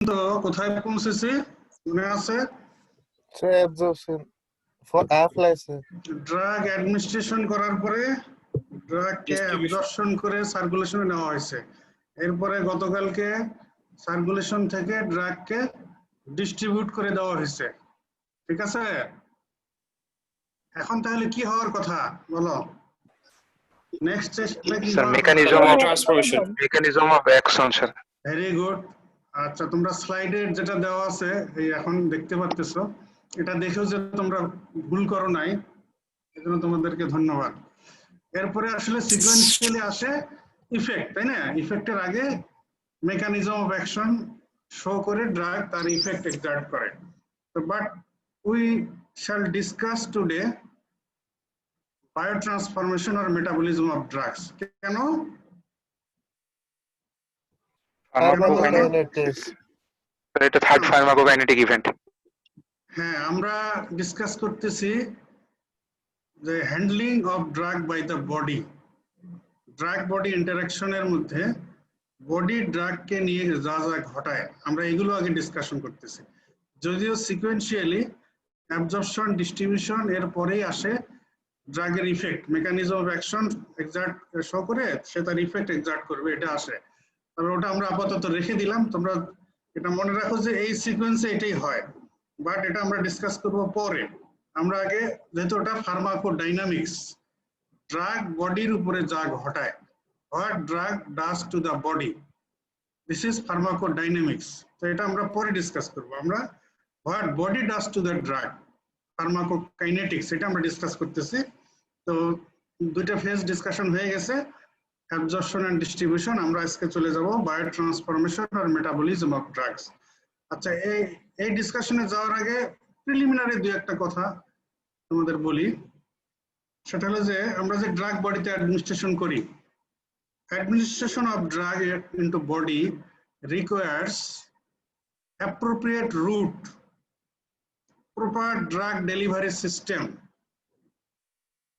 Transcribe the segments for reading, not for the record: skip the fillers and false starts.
তো কোথায় পৌঁছেছি মনে আছে? Sir, absorption for applies. Drug administration করার পরে ড্রাগকে অ্যাবজর্পশন করে সার্কুলেশনে নেওয়া হয়েছে। এরপরে গতকালকে সার্কুলেশন থেকে ড্রাগকে ডিস্ট্রিবিউট করে দেওয়া হয়েছে। ঠিক আছে, এখন তাহলে কি হওয়ার কথা বলো? নেক্সট স্টেপে কি Sir, হওয়ার mechanism কথা? of transformation. Mechanism of action, sir. Very good. আচ্ছা, তোমরা স্লাইডে যেটা দেওয়া আছে এই এখন দেখতে পাচ্তেছো, এটা দেখেও যে তোমরা ভুল করো নাই, এজন্য তোমাদেরকে ধন্যবাদ। এরপরে আসলে সিকোয়েন্সিয়ালি আসে ইফেক্ট, তাই না? ইফেক্টের আগে মেকানিজম অফ অ্যাকশন শো করে ড্রাগ তার ইফেক্ট এক্সার্ট করে। তো but we shall discuss today biotransformation or metabolism of drugs. কেন? Pharmacokinetics. এটা থার্ড ফার্মাকোকাইনেটিক ইভেন্ট। হ্যাঁ, আমরা ডিসকাস করতেছি যে handling of drug by the body, drug body ইন্টারাকশনের মধ্যে বডি ড্রাগকে নিয়ে যা যা ঘটায় আমরা এগুলো আগে ডিসকাশন করতেছি। যদিও সিকোয়েন্সিয়ালি অ্যাবজর্পশন ডিস্ট্রিবিউশন এর পরেই আসে ড্রাগের effect, mechanism of action exert show করে সে তার ইফেক্ট এক্সার্ট করবে, এটা আসে। তবে ওটা আমরা আপাতত রেখে দিলাম, তোমরা এটা মনে রাখো যে এই সিকোয়েন্সে এটাই হয়, বাট এটা আমরা ডিসকাস করব পরে। আমরা আগে, যেহেতু ওটা ফার্মাকোডাইনামিক্স, ড্রাগ বডির উপরে যা ঘটায়, what drug does to the body, this is pharmacodynamics. তো এটা আমরা পরে ডিসকাস করব। আমরা what body does to the drug, pharmacokinetics, এটা আমরা ডিসকাস করতেছি। তো দুইটা ফেজ ডিসকাশন হয়ে গেছে, অ্যাবজর্পশন এন্ড ডিস্ট্রিবিউশন। আমরা আজকে চলে যাব বায়োট্রান্সফরমেশন আর মেটাবলিজম অফ ড্রাগস। আচ্ছা, এই ডিসকাশনে যাওয়ার আগে প্রিলিমিনারি দুই একটা কথা তোমাদের বলি। সেটা হলো যে আমরা যে ড্রাগ বডিতে অ্যাডমিনিস্ট্রেশন করি, administration of drug into body requires appropriate route, proper drug delivery system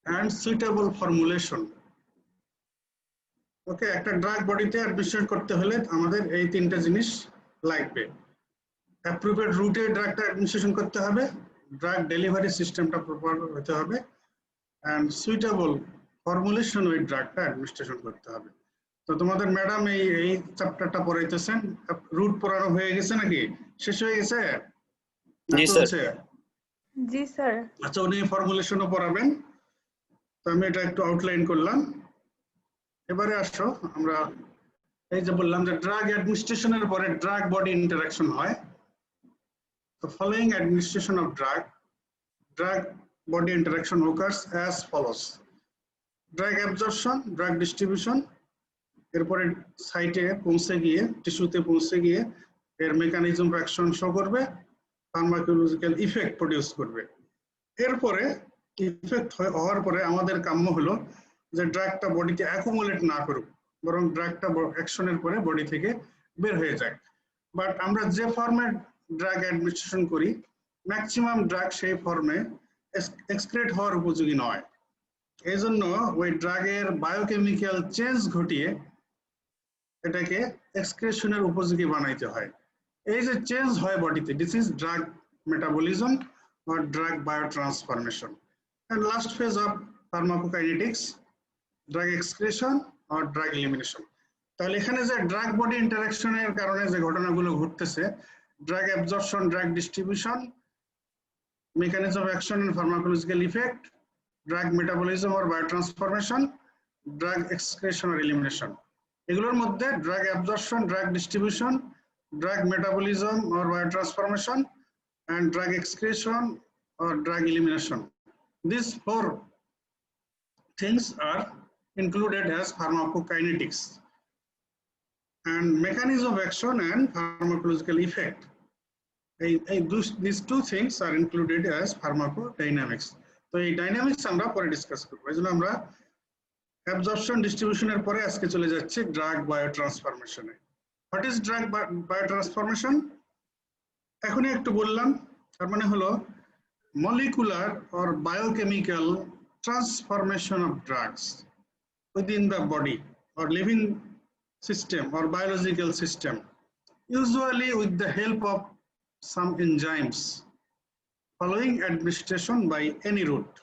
and suitable formulation. ওকে, একটা ড্রাগ বডিতে অ্যাডমিনিস্ট্রেশন করতে হলে আমাদের এই তিনটা জিনিস লাগবে। অ্যাপ্রোপ্রিয়েট রুটে ড্রাগটা অ্যাডমিনিস্ট্রেশন করতে হবে, ড্রাগ ডেলিভারি সিস্টেমটা প্রপার হতে হবে, অ্যান্ড সুইটেবল ফর্মুলেশন ওই ড্রাগটা অ্যাডমিনিস্ট্রেশন করতে হবে। তো তোমাদের ম্যাডাম এই চ্যাপ্টারটা পড়াইতেছেন, রুট পড়ানো হয়ে গেছে নাকি? শেষ হয়ে গেছে? জি স্যার। জি স্যার। আচ্ছা, উনি ফর্মুলেশনও পড়াবেন। তো আমি এটা একটু আউটলাইন করলাম। এবারে আসো, আমরা এই যে বললাম যে ড্রাগ অ্যাডমিনিস্ট্রেশনের পরে ড্রাগ বডি ইন্টারাকশন হয়। তো following administration of drug body interaction occurs as follows: drug absorption, drug distribution, এরপরে সাইটে পৌঁছে গিয়ে, টিস্যুতে পৌঁছে গিয়ে এর মেকানিজম অফ অ্যাকশন শো করবে, ফার্মাকোলজিক্যাল ইফেক্ট প্রডিউস করবে। এরপরে ইফেক্ট হওয়ার পরে আমাদের কাম্য হলো যে ড্রাগটা বডিতে অ্যাকুমুলেট না করুক, বরং ড্রাগটা অ্যাকশনের পরে বডি থেকে বের হয়ে যায়। বাট আমরা যে ফর্মে ড্রাগ অ্যাডমিনিস্ট্রেশন করি, ম্যাক্সিমাম ড্রাগ সেই ফর্মে এক্সক্রেট হওয়ার উপযোগী নয়। এই জন্য ওই ড্রাগের বায়োকেমিক্যাল চেঞ্জ ঘটিয়ে এটাকে এক্সক্রেশনের উপযোগী বানাইতে হয়। এই যে চেঞ্জ হয় বডিতে, this is drug metabolism or drug biotransformation. And last phase of pharmacokinetics, drug excretion or drug elimination. তাহলে এখানে যে ড্রাগ বডি ইন্টারাকশনের কারণে যে ঘটনাগুলো ঘটতেছে, drug absorption, drug distribution, mechanism of action and pharmacological effect, drug metabolism or biotransformation, drug excretion or elimination, এগুলোর মধ্যে drug absorption, drug distribution, drug metabolism or biotransformation and drug excretion or drug elimination, these four things are included as pharmacokinetics, and mechanism of action and pharmacological effect, these two things are included as pharmacodynamics. তো এই dynamics আমরা পরে discuss করব। এজন্য আমরা absorption ডিস্ট্রিবিউশনের পরে আজকে চলে যাচ্ছি ড্রাগ বায়োট্রান্সফরমেশনে। What is drug biotransformation? এখনই একটু বললাম, তার মানে হলো molecular or biochemical transformation of drugs within the body or living system or biological system usually with the help of some enzymes following administration by any route.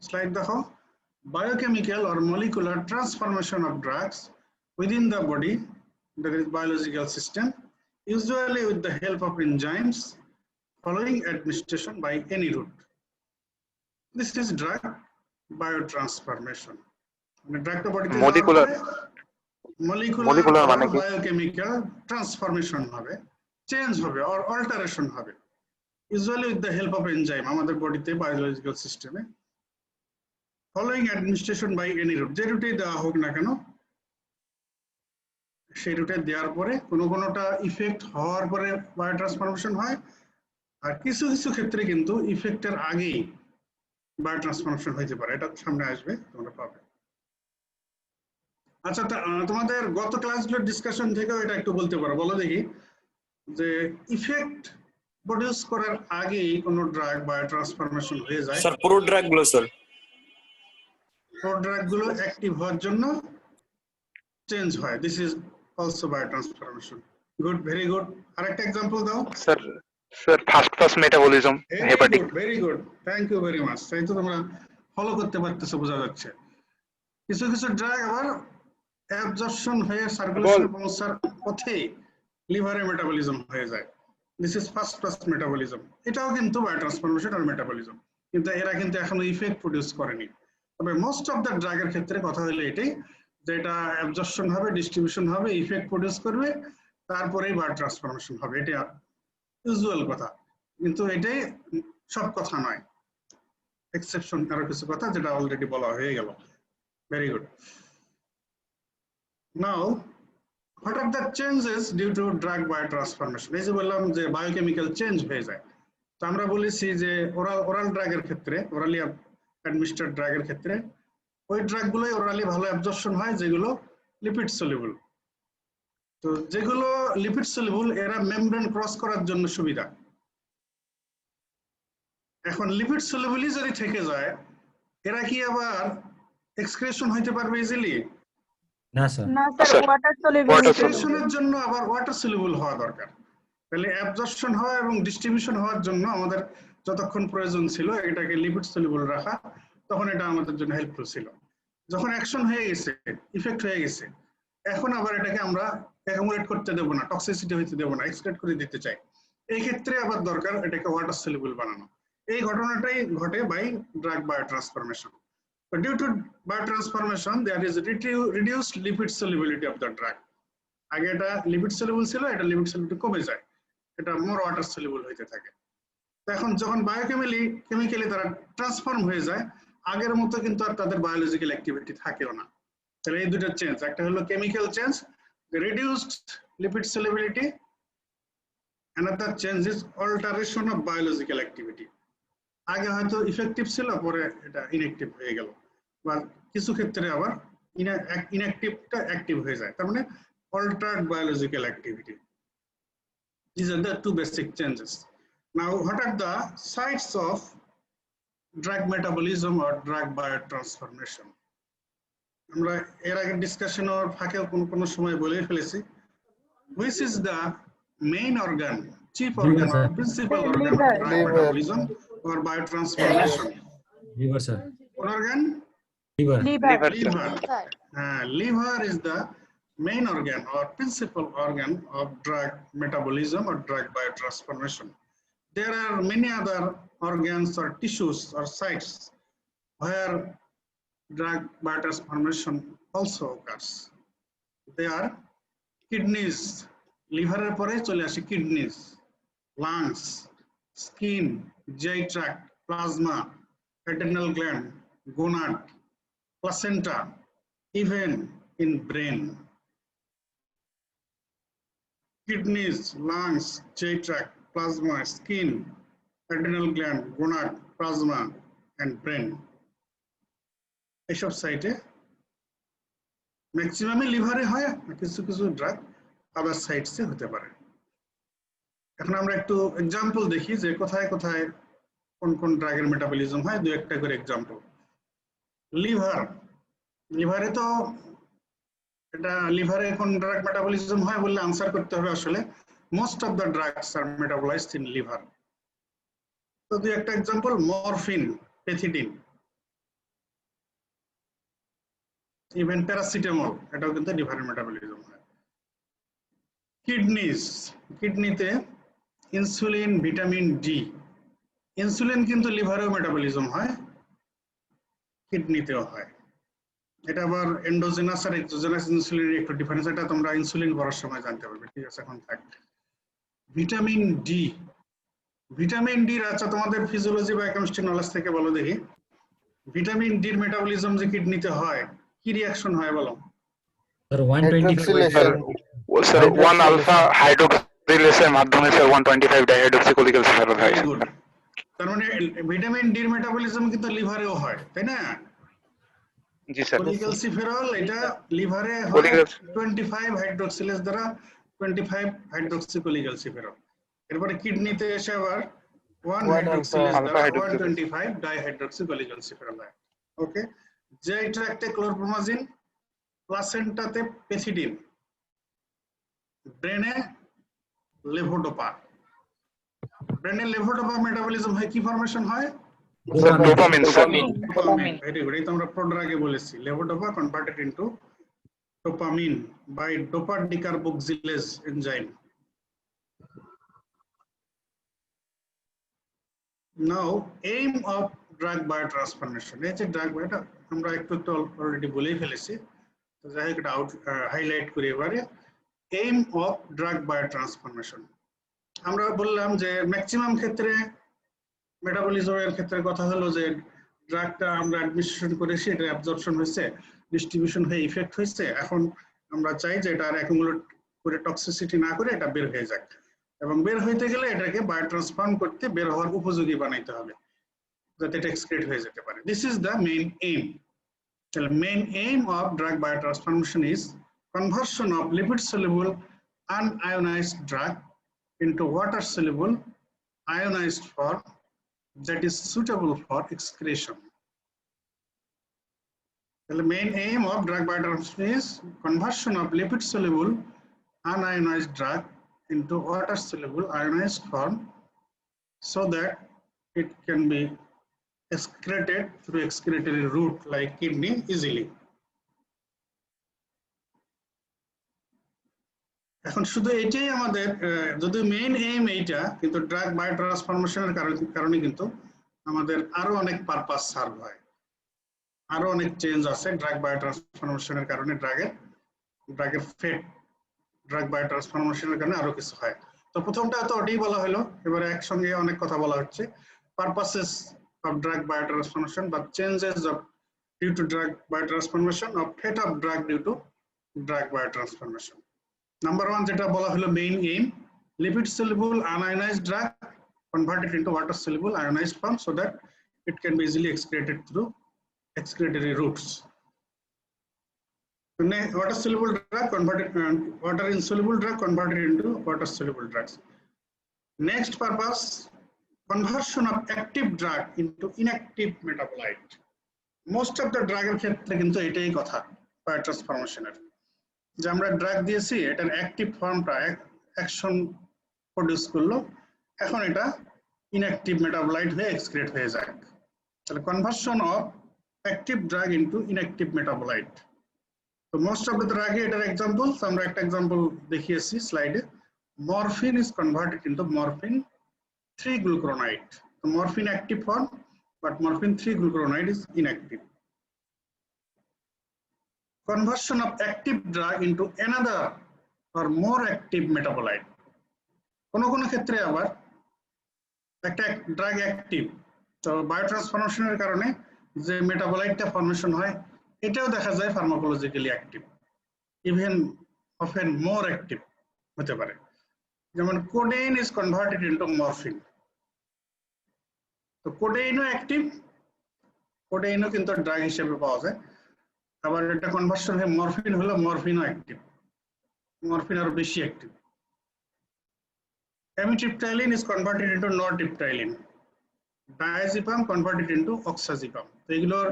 Slide দেখো, biochemical or molecular transformation of drugs within the body, that is biological system, usually with the help of enzymes following administration by any route. This is drug biotransformation. Drug body Molecular molecular মানে or কি? biochemical transformation হবে, change হবে or alteration হবে, usually with the help of enzyme আমাদের বডিতে biological সিস্টেমে, following administration by any route, যে রুটে দেওয়া হোক না কেন সেই রুটে দেওয়ার পরে কোনোটা ইফেক্ট হওয়ার পরে বায়োট্রান্সফরমেশন হয়, আর কিছু কিছু ক্ষেত্রে কিন্তু ইফেক্টের আগেই বায়োট্রান্সফরমেশন হইতে পারে। এটা সামনে আসবে, তোমরা পাবে। আচ্ছা, তোমাদের গত ক্লাসগুলোর ডিসকাশন থেকেও এটা একটু বলতে পারো, বলো দেখি যে ইফেক্ট প্রডিউস করার আগেই কোনো ড্রাগ বায়োট্রান্সফরমেশন হয়ে যায়, স্যার পুরো ড্রাগ গুলো স্যার, প্রোডাক্ট গুলো অ্যাক্টিভ হওয়ার জন্য চেঞ্জ হয়। This is also biotransformation. Good, very good. আরেকটা एग्जांपल দাও sir fast metabolism hepatic. Very good, thank you very much. তাই তো তোমরা ফলো করতে পারতেছো, বোঝা যাচ্ছে। কিছু কিছু ড্রাগ আবার অ্যাবজর্পশন হয়ে সার্কুলেশনে পৌঁছার পথে লিভারে মেটাবলিজম হয়ে যায়। This is fast metabolism. এটাও কিন্তু বায়োট্রান্সফরমেশন আর মেটাবলিজম, কিন্তু এরা কিন্তু এখনো ইফেক্ট প্রডিউস করেনি। তবে মোস্ট অফ দ্য ড্রাগের ক্ষেত্রে কথা হলো এটাই যে এটা অ্যাবজর্পশন হবে, ডিস্ট্রিবিউশন হবে, ইফেক্ট প্রডিউস করবে, তারপরেই বায়োট্রান্সফরমেশন হবে। এটা ইউজুয়াল কথা, কিন্তু এটাই সব কথা নয়, এক্সেপশন আরো কিছু কথা যেটা অলরেডি বলা হয়ে গেল। Very good. Now what are the changes due to drug biotransformation? এই যে বললাম যে বায়োকেমিক্যাল চেঞ্জ হয়ে যায়, তো আমরা বলেছি যে ওরাল ড্রাগের ক্ষেত্রে, ওরালি অ্যাডমিনিস্টার্ড ড্রাগের ক্ষেত্রে ওই ড্রাগগুলোই ওরালি ভালো অ্যাবজর্পশন হয় যেগুলো লিপিড সলিউবল। তো যেগুলো লিপিড সলিউবল এরা মেমব্রেন ক্রস করার জন্য সুবিধা। এখন লিপিড সলিউবলই যদি থেকে যায়, এরা কি আবার এক্সক্রিশন হইতে পারবে ইজিলি? না স্যার, না স্যার, ওয়াটার সলিউবল এক্সক্রিশনের জন্য আবার ওয়াটার সলিউবল হওয়া দরকার। তাহলে অ্যাবজর্পশন হওয়া এবং ডিস্ট্রিবিউশন হওয়ার জন্য আমাদের যতক্ষণ প্রয়োজন ছিল এটাকে লিপিড সলিউবল রাখা, তখন এটা আমাদের জন্য হেল্পফুল ছিল। যখন অ্যাকশন হয়ে গেছে, ইফেক্ট হয়ে গেছে, এখন আবার এটাকে আমরা অ্যাকুমুলেট করতে দেব না, টক্সিসিটি হইতে দেব না, এক্সক্রিট করে দিতে চাই। এই ক্ষেত্রে আবার দরকার এটাকে ওয়াটার সলিউবল বানানো। এই ঘটনাটাই ঘটে by drug biotransformation. Due to biotransformation, there is reduced lipid solubility of the drug. আগে এটা লিপিড সলিউবল ছিল, এটা লিপিড সলিউবিলিটি কমে যায়, এটা মোর ওয়াটার সলিউবল হইতে থাকে। তো এখন যখন কেমিক্যালি তারা ট্রান্সফর্ম হয়ে যায়, আগের মতো কিন্তু আর তাদের বায়োলজিক্যাল অ্যাক্টিভিটি থাকেও না। তাহলে এই দুটো চেঞ্জ, একটা হলো chemical change, reduced lipid solubility, another change is alteration of biological activity. আগে হয়তো ইফেক্টিভ ছিল, পরে এটা ইনঅ্যাক্টিভ হয়ে গেল, বা কিছু ক্ষেত্রে আবার ইনঅ্যাক্টিভটা অ্যাক্টিভ হয়ে যায়, তার মানে altered biological activity. These are the two basic changes. Now, what are the sites of drug metabolism or drug biotransformation? আমরা এর আগে ডিসকাশনের ফাঁকে কোন সময় বলে ফেলেছি, which is the main organ, chief organ or principal organ of drug metabolism or biotransformation? Liver sir. কোন organ? Liver. Liver is the main organ or principal organ of drug metabolism or drug biotransformation. There are many other organs or tissues or sites where drug biotransformation also occurs. They are kidneys, liver er pore chole ashe kidneys, lungs, skin, GI tract, plasma, adrenal gland, gonad, placenta, even in brain. Kidneys, lungs, GI tract, plasma, skin, adrenal gland, gonad, plasma, and brain. এইসব সাইটে ম্যাক্সিমামই লিভারে হয়, কিছু কিছু drug আদার সাইটসে হতে পারে। এখন আমরা একটু এক্সাম্পল দেখি যে কোথায় কোথায় কোন কোন ড্রাগের মেটাবলিজম হয়, দু একটা করে এক্সাম্পল। লিভারে তো এটা লিভারে কোন ড্রাগ মেটাবলিজম হয় বললে আনসার করতে হবে আসলে most of the drugs are metabolized in liver. তো দুই একটা example, morphine, pethidine, even paracetamol, এটাও কিন্তু লিভারের মেটাবলিজম হয়। কিডনিস, কিডনিতে ইনসুলিন, ভিটামিন ডি, ইনসুলিন কিন্তু লিভারেও মেটাবলিজম হয়, কিডনিতেও হয়। এটা আবার এন্ডোজেনাস আর এক্সোজেনাস ইনসুলিনের একটু ডিফারেন্স, এটা তোমরা ইনসুলিন করার সময় জানতে পারবে। ঠিক আছে, এখন থাক। ভিটামিন ডি, ভিটামিন ডি, আচ্ছা তোমাদের ফিজিওলজি বা কেমিস্ট্রি নলেজ থেকে বলো দেখি, ভিটামিন ডির মেটাবলিজম যে কিডনিতে হয় কি রিঅ্যাকশন হয় বলো? Sir 125 Hydroxylation. স্যার 1 আলফা হাইড্রোক্সিলেসের মাধ্যমে স্যার 125 ডাইহাইড্রোক্সিকোলিক্যালসিফেরল হয়। Very good. তার মানে ভিটামিন ডির মেটাবলিজম কিন্তু লিভারেও হয়, তাই না? জি স্যার। কোলিক্যালসিফেরল এটা লিভারে হয় 25 হাইড্রোক্সিলেজ দ্বারা 25 হাইড্রোক্সিকোলিক্যালসিফেরল। এরপরে কিডনিতে এসে আবার 1 হাইড্রোক্সিলেজ দ্বারা 125 ডাইহাইড্রোক্সিকোলিক্যালসিফেরল হয়। ওকে, যে ট্র্যাক্টে ক্লোরপ্রোমাজিন, প্লাসেন্টাতে পেথিডিন, ব্রেনে লেভোডোপা। ব্রেনে লেভোডোপা মেটাবলিজম হয়, কি ফরমেশন হয়? Dopamine sir. Dopamine. Very good. এই তো আমরা প্রোড্রাগে বলেছি, levodopa converted into dopamine by dopa decarboxylase enzyme. Now aim of drug biotransformation, এই যে ড্রাগ বায়োটা আমরা একটু অলরেডি বলেই ফেলেছি, তো যাই হোক এটা হাইলাইট করি এবারে। এইম অফ ড্রাগ বায়োট্রান্সফরমেশন, আমরা বললাম যে ম্যাক্সিমাম ক্ষেত্রে মেটাবলিজমের ক্ষেত্রে কথা হলো যে ড্রাগটা আমরা অ্যাডমিনিস্ট্রেশন করেছি, এটা অ্যাবজর্পশন হয়েছে, ডিস্ট্রিবিউশন হয়ে ইফেক্ট হয়েছে, এখন আমরা চাই যে এটা আর অ্যাকুমুলেট করে টক্সিসিটি না করে এটা বের হয়ে যাক, এবং বের হইতে গেলে এটাকে বায়োট্রান্সফর্ম করতে বের হওয়ার উপযোগী বানাইতে হবে যাতে এটা এক্সক্রিট হয়ে যেতে পারে। This is the main aim. তাহলে main aim of drug biotransformation is conversion of lipid soluble unionised drug into water soluble ionized form that is suitable for excretion. The main aim of drug biotransfer is conversion of lipid soluble unionized drug into water soluble ionized form so that it can be excreted through excretory route like kidney easily. এখন শুধু এটাই আমাদের, যদি main aim এইটা, কিন্তু drug বায়োট্রান্সফরমেশনের কারণে কিন্তু আমাদের আরো অনেক পারপাস সার্ভ হয়, আরো অনেক চেঞ্জ আছে ড্রাগ বায়োট্রান্সফরমেশনের কারণে। ড্রাগের ফেট ড্রাগ বায়োট্রান্সফরমেশনের কারণে আরো কিছু হয়। তো প্রথমটা তো ওটাই বলা হলো, এবারে একসঙ্গে অনেক কথা বলা হচ্ছে, পারপাসেস অফ ড্রাগ বায়োট্রান্সফরমেশন বা changes of due to drug biotransformation of fate of drug due to drug biotransformation. Number one, যেটা বলা হলো main aim, lipid soluble unionised drug converted into water soluble ionized form so that it can be easily excreted through excretory routes. Water soluble drug converted, water insoluble drug converted into water soluble drugs. Next purpose, conversion of active drug into inactive metabolite. Most of the drug এর ক্ষেত্রে কিন্তু এটাই কথা বায়োট্রান্সফরমেশনের, যে আমরা drug দিয়েছি, এটার active ফর্মটা অ্যাকশন প্রডিউস করলো, এখন এটা ইনঅ্যাক্টিভ মেটাবোলাইট হয়ে এক্সক্রিট হয়ে যায়। তাহলে conversion of active drug into inactive metabolite. তো মোস্ট অফ দ্য ড্রাগে এটার এক্সাম্পলস আমরা একটা এক্সাম্পল দেখিয়েছি স্লাইডে। Morphine is converted into morphine 3-glucuronide. তো morphine active form, but morphine 3-glucuronide is inactive. Conversion of active drug into another or more active metabolite. কোনো কোনো ক্ষেত্রে আবার একটা ড্রাগ অ্যাক্টিভ, তো বায়োট্রান্সফরমেশনের কারণে যে মেটাবোলাইটটা ফর্মেশন হয় এটাও দেখা যায় pharmacologically active, even often more active হতে পারে। যেমন codeine is converted into morphine, তো কোডেইনও অ্যাক্টিভ, কোডেইনও কিন্তু ড্রাগ হিসেবে পাওয়া যায়। আবার এটা কনভার্সন হয়ে মরফিন হলো, মরফিনও অ্যাক্টিভ, মরফিন আরো বেশি active. Amitriptyline is converted into nortriptyline. Diazepam converted into oxazepam. তো এগুলোর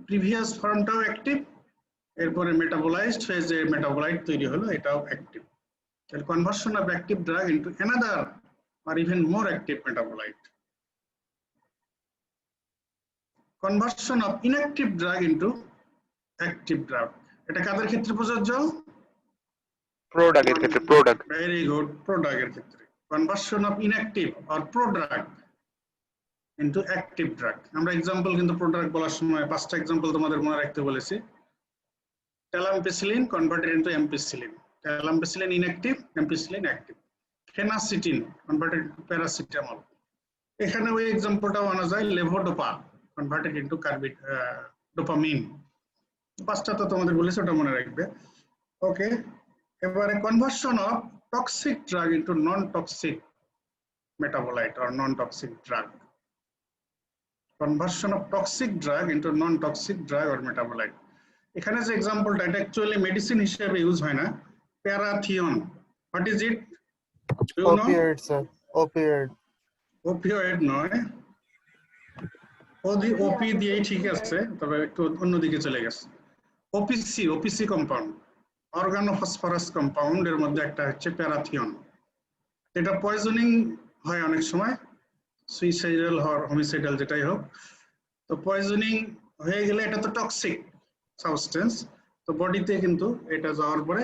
প্রিভিয়াস ফর্মটাও অ্যাক্টিভ, এরপরে মেটাবোলাইজড ফেজে মেটাবোলাইট তৈরি হলো, এটাও অ্যাক্টিভ। তাহলে conversion of active drug into another or even more active metabolite. Conversion of inactive drug into active drug. এটা কাদের ক্ষেত্রে প্রযোজ্য? Product এর ক্ষেত্রে, product. Very good, product এর ক্ষেত্রে। Conversion of inactive or prodrug into active drug. আমরা example কিন্তু product বলার সময় 5টা এক্সাম্পল তোমাদের মনে রাখতে বলেছি। Talampicillin converted into ampicillin. Talampicillin inactive, ampicillin active. Phenacetin converted into paracetamol. এখানে ওই এক্সাম্পলটাও আনা যায়, লেভোডোপা converted into dopamine. 5টা তো তোমাদের বলেছি, ওটা মনে রাখবে। ওকে, এবারে conversion of toxic drug into non toxic metabolite or non toxic drug. Conversion of toxic drug into non toxic drug or metabolite. এখানে যে এক্সাম্পলটা, এটা অ্যাকচুয়ালি মেডিসিন হিসেবে ইউজ হয় না। Parathion, what is it? Opioid, sir. Opioid. Opioid নয়, ওপি দিয়েই ঠিক আছে, তবে একটু অন্যদিকে চলে গেছে। ওপিসি কম্পাউন্ড, অর্গানোফসফরাস কম্পাউন্ড, এর মধ্যে একটা হচ্ছে প্যারাথিয়ন। এটা পয়জনিং হয় অনেক সময়, সুইসাইডাল or হোমিসাইডাল যেটাই হোক। তো পয়জনিং হয়ে গেলে এটা তো টক্সিক সাবস্টেন্স, তো বডিতে কিন্তু এটা যাওয়ার পরে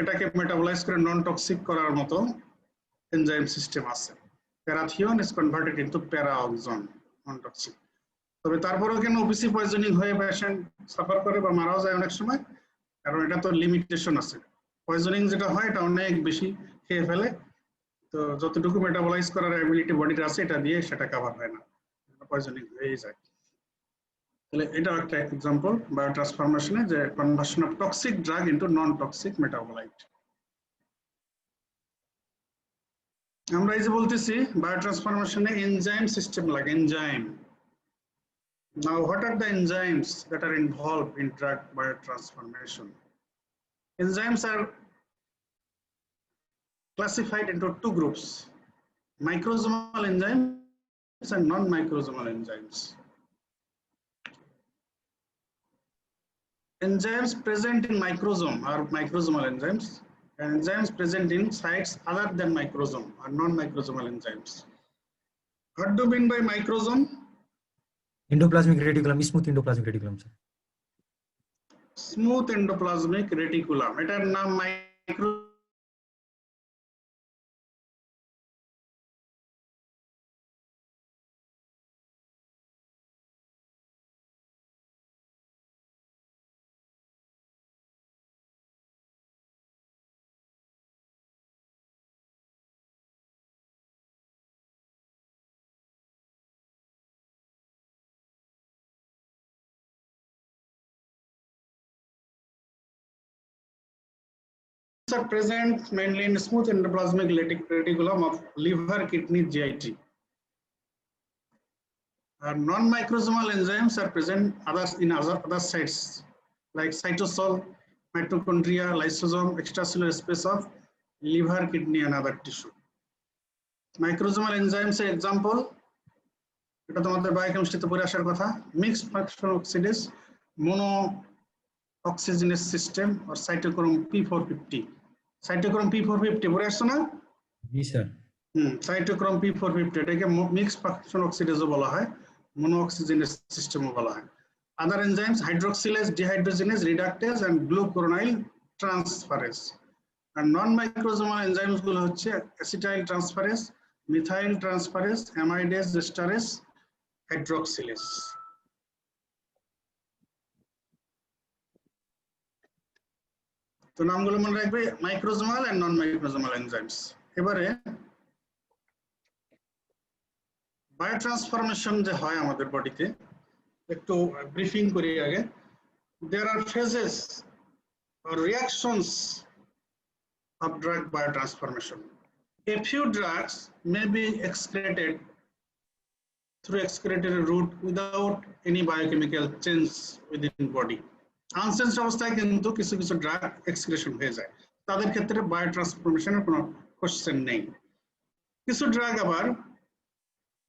এটাকে মেটাবলাইজ করে নন টক্সিক করার মতো এনজাইম সিস্টেম আছে। Parathion is converted into paraoxon, non toxic. তবে তারপরেও কেন ওপিসি পয়জনিং হয়ে পেশেন্ট সাফার করে বা মারাও যায় অনেক সময়, কারণ এটা তো লিমিটেশন আছে। পয়জনিং যেটা হয় এটা অনেক বেশি খেয়ে ফেলে, তো যতটুকু মেটাবলাইজ করার অ্যাবিলিটি বডিতে আছে এটা দিয়ে সেটা কভার হয় না, পয়জনিং হয়ে যায়। তাহলে এটা একটা এক্সাম্পল বায়োট্রান্সফরমেশনে, যে conversion of toxic drug into non toxic metabolite. আমরা এই যে বলতেছি বায়োট্রান্সফরমেশনে এনজাইম সিস্টেম লাগে, enzyme. Now what are the enzymes that are involved in drug biotransformation? Enzymes are classified into two groups: microsomal enzymes and non-microsomal enzymes. Enzymes present in microsome are microsomal enzymes, and enzymes present in sites other than microsome are non-microsomal enzymes. What do you mean by microsome? Endoplasmic reticulum, smooth endoplasmic reticulum, sir. Smooth endoplasmic reticulum, এটার নাম micro. Are present mainly in smooth endoplasmic reticulum of liver, kidney, GIT. Non-microsomal enzymes are present in other sites like cytosol, mitochondria, lysosome, extracellular space of liver, kidney, and other tissue. Microsomal enzymes are example. এটা তোমাদের বায়োকেমিস্ট্রিতে পড়ে আসার কথা। Mixed function oxidase, mono oxygenase system or cytochrome P450. Cytochrome P450 পড়ে আসছো না? জি sir. Cytochrome P450 এটাকে mixed function অক্সিডেজও বলা হয়, মোনো অক্সিজেনেস সিস্টেমও বলা হয়। Other enzymes hydroxylase, dehydrogenase, reductase and glucuronyl transferase. আর নন মাইক্রোজোমাল এনজাইমস গুলো হচ্ছে acetyl transferase, methyl transferase, amidase, esterase, hydroxylase. তো নামগুলো মনে রাখবে, microsomal and non microsomal enzymes. এবারে বায়োট্রান্সফরমেশন যে হয় আমাদের বডিতে, একটু ব্রিফিং করি আগে। There are phases or reactions of drug biotransformation. A few drugs may be excreted through excretory route without any biochemical change within body. আনসেন্স অবস্থায় কিন্তু কিছু কিছু ড্রাগ এক্সক্রিশন হয়ে যায়, তাদের ক্ষেত্রে বায়োট্রান্সফরমেশনের কোনো কোশ্চেন নেই। কিছু ড্রাগ আবার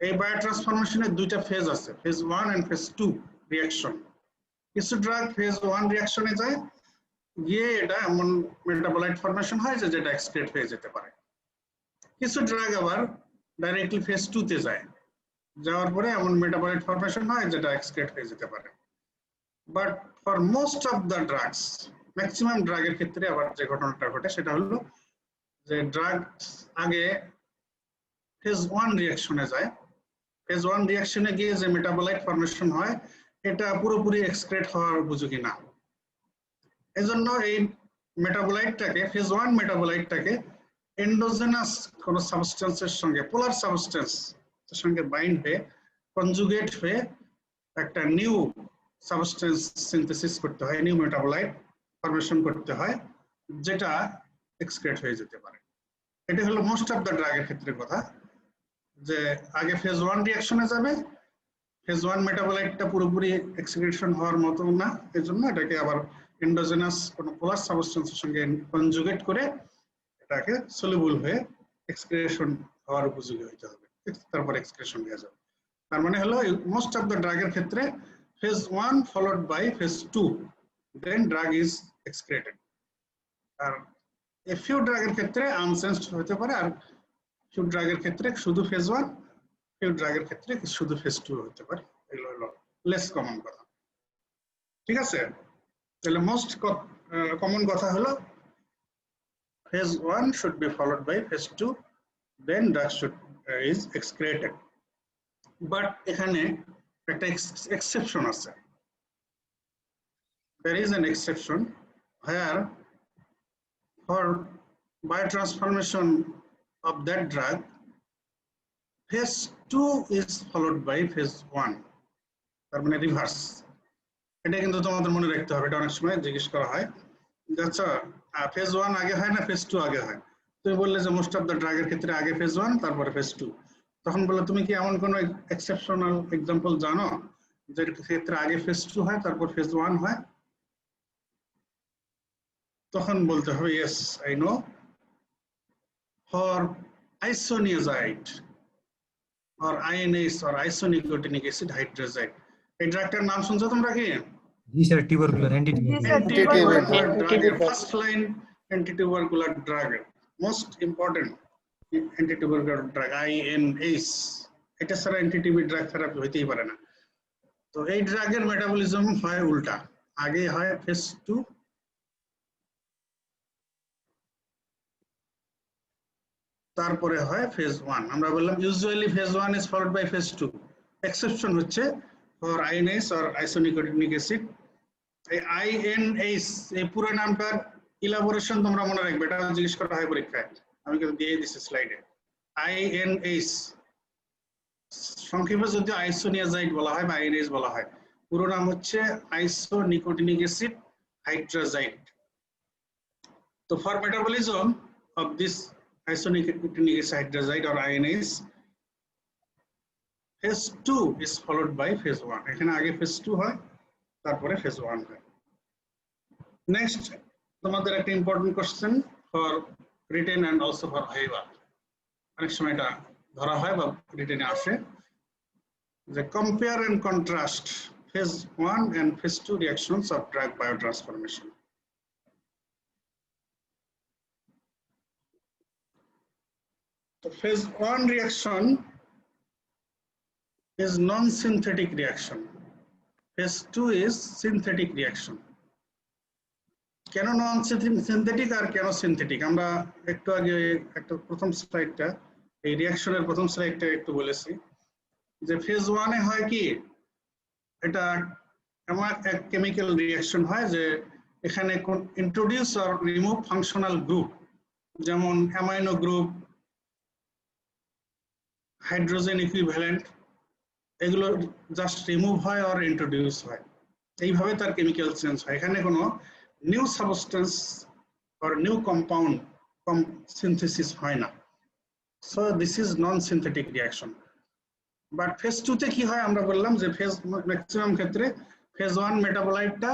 এই বায়োট্রান্সফরমেশনের দুইটা ফেজ আছে, ফেজ 1 এন্ড ফেজ 2 রিঅ্যাকশন। কিছু ড্রাগ ফেজ 1 রিঅ্যাকশনে যায়, গিয়ে এটা এমন মেটাবোলাইট ফরমেশন হয় যে যেটা এক্সক্রিট হয়ে যেতে পারে। কিছু ড্রাগ আবার ডাইরেক্টলি ফেজ 2 তে যায়, যাওয়ার পরে এমন মেটাবোলাইট ফরমেশন হয় যেটা এক্সক্রিট হয়ে যেতে পারে। But for most of the drugs, maximum ড্রাগের ক্ষেত্রে আবার যে ঘটনাটা ঘটে সেটা হলো যে ড্রাগ আগে ফেজ 1 রিঅ্যাকশনে যায়, ফেজ 1 রিঅ্যাকশনে গিয়ে যে মেটাবোলাইট ফরমেশন হয় এটা পুরোপুরি এক্সক্রিট হওয়ার উপযোগী না। এজন্য এই মেটাবোলাইটটাকে, ফেজ 1 মেটাবোলাইটটাকে এন্ডোজেনাস কোন সাবস্টেন্সের সঙ্গে, পোলার সাবস্টেন্সের সঙ্গে বাইন্ড হয়ে কনজুগেট হয়ে একটা নিউ সাবস্টেন্স সিনথেসিস করতে হয়, নিউ মেটাবোলাইট ফরমেশন করতে হয়, যেটা এক্সক্রিট হয়ে যেতে পারে। এটা হলো মোস্ট অফ দ্য ড্রাগের ক্ষেত্রে কথা, যে আগে ফেজ 1 রিঅ্যাকশনে যাবে, ফেজ 1 মেটাবোলাইটটা পুরোপুরি এক্সক্রিশন হওয়ার মতো না, এজন্য এটাকে আবার এন্ডোজেনাস কোন পোলার সাবস্টেন্সের সঙ্গে কনজুগেট করে এটাকে সলিউবল হয়ে এক্সক্রিশন হওয়ার উপযোগী হতে হবে, তারপর এক্সক্রিশন হয়ে যাবে। তার মানে হলো মোস্ট অফ দ্য ড্রাগের ক্ষেত্রে phase 1 followed by phase 2, then drug is excreted. আর এ ফিউ ড্রাগের ক্ষেত্রে আনসেন্সড হতে পারে, আর ফিউ ড্রাগের ক্ষেত্রে শুধু ফেজ 1, ফিউ ড্রাগের ক্ষেত্রে শুধু ফেজ 2 হতে পারে। এগুলো হলো লেস কমন কথা। ঠিক আছে, তাহলে মোস্ট কমন কথা হলো phase 1 should be followed by phase 2, then drug is excreted. But এখানে একটা exception আছে. There is an exception where for biotransformation of that drug, phase 2 is followed by phase 1. তার মানে রিভার্স। এটা কিন্তু তোমাদের মনে রাখতে হবে, এটা অনেক সময় জিজ্ঞেস করা হয়, আচ্ছা ফেজ 1 আগে হয় না ফেজ 2 আগে হয়? তুমি বললে যে মোস্ট অফ দ্য ড্রাগের ক্ষেত্রে আগে ফেজ 1 তারপরে ফেজ 2। তখন বললে তুমি কি এমন কোনো এক্সেপশনাল एग्जांपल জানো যে ক্ষেত্রে আগে ফেজ 2 হয় তারপর ফেজ 1 হয়? তখন বলতে হবে yes I know, for isoniazid or INAs or isonicotinic acid hydrazide। এই ড্রাগটার নাম শুনছো তোমরা কি? জি sir, tubercular anti first line antitubercular drug, most important antitubercular drug INAs। এটা ছাড়া অ্যান্টিটিবি ড্রাগ থেরাপি হইতেই পারে না। তো এই ড্রাগের মেটাবলিজম হয় উল্টা, আগে হয় ফেজ 2 তারপরে হয় ফেজ 1। আমরা বললাম usually phase 1 is followed by phase 2, exception হচ্ছে for INAs or isonicotinonic acid। এই INAs এই পুরো নামটার ইলাবোরেশন তোমরা মনে রাখবে, এটা জিজ্ঞেস করা হয় পরীক্ষায়, আমি কিন্তু দিয়ে দিছি স্লাইডে। INAs সংক্ষেপে যদি আইসোনিয়াজাইড বলা হয় বা INAs বলা হয়, পুরো নাম হচ্ছে আইসোনিকোটিনিক অ্যাসিড হাইড্রাজাইড। তো for metabolism of this isonicotinonic acid hydrazide or INAs, phase 2 is followed by phase 1। এখানে আগে phase 2 হয় তারপরে phase 1 হয়। নেক্সট তোমাদের একটা important question for written and also for viva, অনেক সময় এটা ধরা হয় বা রিটেনে আসে, যে compare and contrast phase 1 and phase 2 reactions of drug biotransformation। The phase 1 reaction is non-synthetic reaction. Phase 2 is synthetic reaction. কেন non-synthetic আর কেন synthetic আমরা একটু আগে একটা প্রথম স্লাইডটা, এই রিঅ্যাকশনের প্রথম স্লাইডটা একটু বলেছি, যে ফেজ 1 এ হয় কি, এটা এমন এক কেমিক্যাল রিঅ্যাকশন হয় যে এখানে introduce or remove functional group, যেমন অ্যামাইনো গ্রুপ, হাইড্রোজেন ইকুইভ্যালেন্ট, এগুলো জাস্ট রিমুভ হয় আর ইন্ট্রোডিউস হয়, এইভাবে তার কেমিক্যাল চেঞ্জ হয়। এখানে কোনো new substance or new compound synthesis হয় না। So this is non synthetic reaction. But phase 2 তে কি হয়, আমরা বললাম যে ফেজ ম্যাক্সিমাম ক্ষেত্রে ফেজ 1 মেটাবোলাইটটা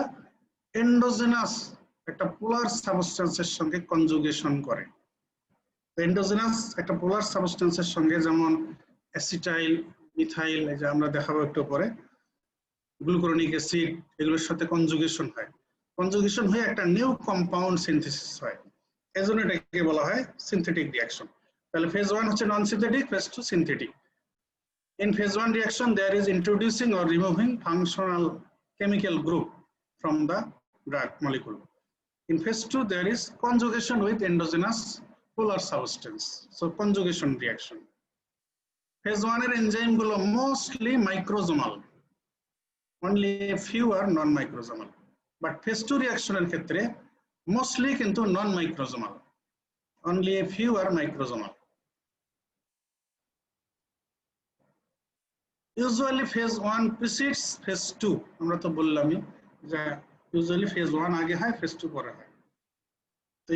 এন্ডোজেনাস একটা পোলার সাবস্টেন্সের সঙ্গে কনজুগেশন করে। এন্ডোজেনাস একটা পোলার সাবস্টেন্সের সঙ্গে, যেমন অ্যাসিটাইল, মিথাইল, এই যে আমরা দেখাবো একটু পরে, গ্লুকুরোনিক অ্যাসিড এগুলোর সাথে কনজুগেশন হয়, কনজুগেশন হয়ে একটা নিউ কম্পাউন্ড সিনথেসিস হয়, এজন্য এটাকে বলা হয় সিনথেটিক রিঅ্যাকশন। তাহলে ফেজ 1 হচ্ছে non synthetic, phase 2 synthetic. In phase 1 reaction, there is introducing or removing functional chemical group from the drug molecule. In phase 2, there is conjugation with endogenous polar substance. So conjugation reaction. Phase 1 এর enzyme গুলো mostly microsomal. Only a few are non-microsomal. But phase 2 reaction এর ক্ষেত্রে mostly কিন্তু non-microsomal. Only a few are microsomal. Usually phase 1 precedes phase 2. আমরা তো বললামই যে usually phase 1 আগে হয়, phase 2 পরে হয়। তো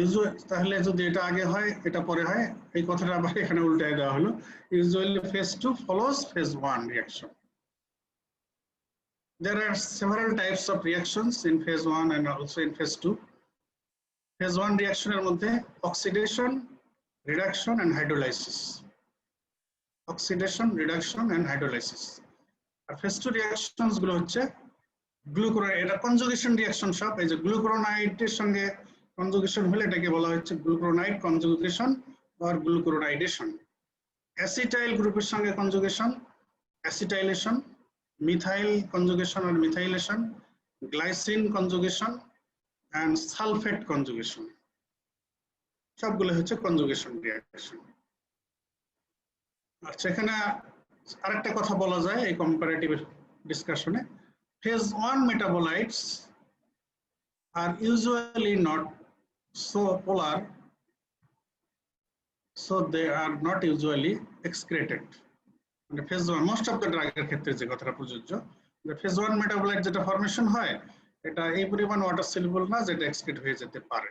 তাহলে যদি এটা আগে হয় এটা পরে হয়, এই কথাটা আবার এখানে উল্টায় দেওয়া হলো। Usually phase 2 follows phase 1 reaction. There are several types of reactions in phase 1 and also in phase 2. Phase 1 reaction এর মধ্যে oxidation, reduction and hydrolysis. Oxidation, reduction and hydrolysis. R phase 2 reactions গুলো হচ্ছে গ্লুকুরোনাইড, এটা conjugation reaction সব। এই যে গ্লুকুরোনাইডের সঙ্গে conjugation হলে এটাকে বলা হচ্ছে glucuronide conjugation or glucuronidation. Acetyl গ্রুপের সঙ্গে conjugation, acetylation, methyl conjugation or methylation, glycine conjugation and sulphate conjugation, সবগুলো হচ্ছে কনজুগেশন রিঅ্যাকশন। আচ্ছা, এখানে আরেকটা কথা বলা যায় এই comparative ডিসকাশনে, phase 1 metabolites are usually not so polar, so they are not usually excreted. মানে phase 1 most of the drug এর ক্ষেত্রে যে কথাটা প্রযোজ্য, যে phase 1 metabolite যেটা ফরমেশন হয় এটা এই পরিমাণ ওয়াটার সলিউবল না যেটা এক্সক্রিট হয়ে যেতে পারে।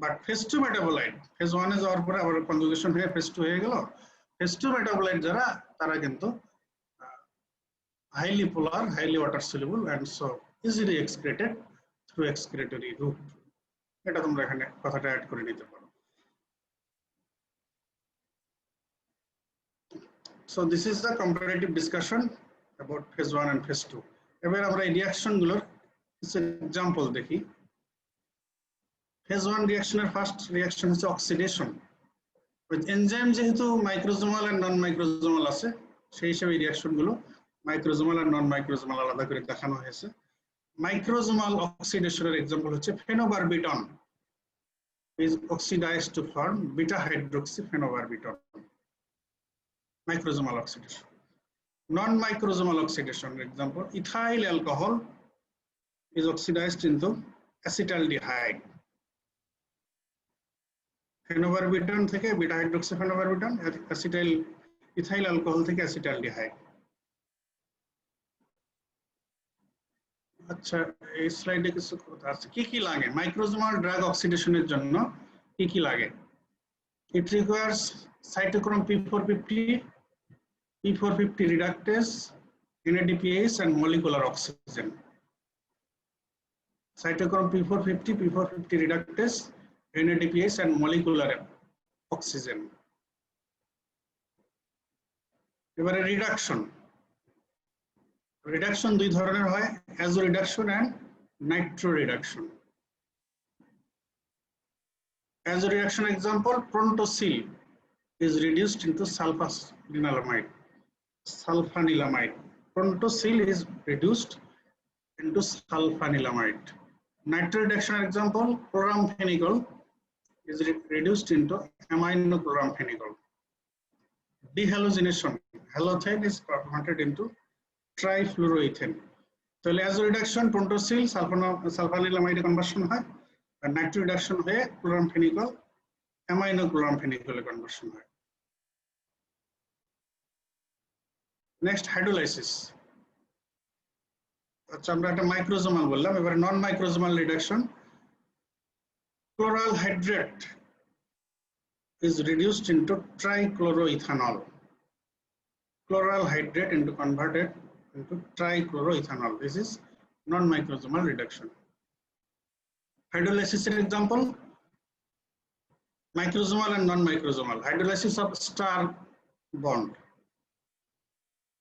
বাট phase 2 metabolite phase 1 এ যাওয়ার পরে আবার কনজুগেশন হয়ে phase 2 হয়ে গেল, phase 2 metabolite যারা তারা কিন্তু highly polar, highly water soluble and so easily excreted through excretory route. এটা তোমরা এখানে কথাটা অ্যাড করে নিতে পারো। So this is the comparative discussion about phase 1 and phase 2. এবার আমরা এই রিঅ্যাকশন গুলোর কিছু এক্সাম্পল দেখি। phase 1 রিঅ্যাকশনের ফার্স্ট রিঅ্যাকশন হচ্ছে অক্সিডেশন। এনজাইম যেহেতু মাইক্রোজোমাল আর নন মাইক্রোজোমাল আছে, সেই হিসেবে এই রিঅ্যাকশন গুলো মাইক্রোজোমাল আর নন মাইক্রোজোমাল আলাদা করে দেখানো হয়েছে। মাইক্রোজোমাল অক্সিডেশনের এক্সাম্পল হচ্ছে ফেনোবারবিটন is oxidized to form beta hydroxyphenobarbital. Microsomal oxidation. Non microsomal oxidation example, ethyl alcohol is oxidized into acetaldehyde. Phenobarbital থেকে beta hydroxyphenobarbital, ethyl alcohol থেকে acetaldehyde. আচ্ছা, এই স্লাইডে কিছু কথা আছে। কি কি লাগে মাইক্রোজোমাল ড্রাগ অক্সিডেশনের জন্য? কি কি লাগে? It requires cytochrome P450, P450 reductase, NADPase and molecular oxygen. Cytochrome P450, P450 reductase, NADPase and molecular oxygen. এবারে রিডাকশন। রিডাকশন দুই ধরনের হয়, azo reduction and nitro reduction. Azo reduction example, prontosil is reduced into sulfanilamide. Prontosil is reduced into sulfanilamide. Nitro reduction example, chloramphenicol is reduced into aminochloramphenicol. Dehalogenation, halothane is converted into trifluoroethane. So as reduction, prontosil sulfanilamide conversion হয়, আর nitro reduction হয়ে chloramphenicol aminochloramphenicol conversion হয়। Next hydrolysis. আচ্ছা, আমরা একটা microsomal বললাম, এবারে non microsomal reduction. Chloral hydrate is reduced into trichloroethanol. Chloral hydrate into converted into trichloroethanol. This is non-microsomal reduction. Hydrolysis example, microsomal and non-microsomal. Hydrolysis of star bond.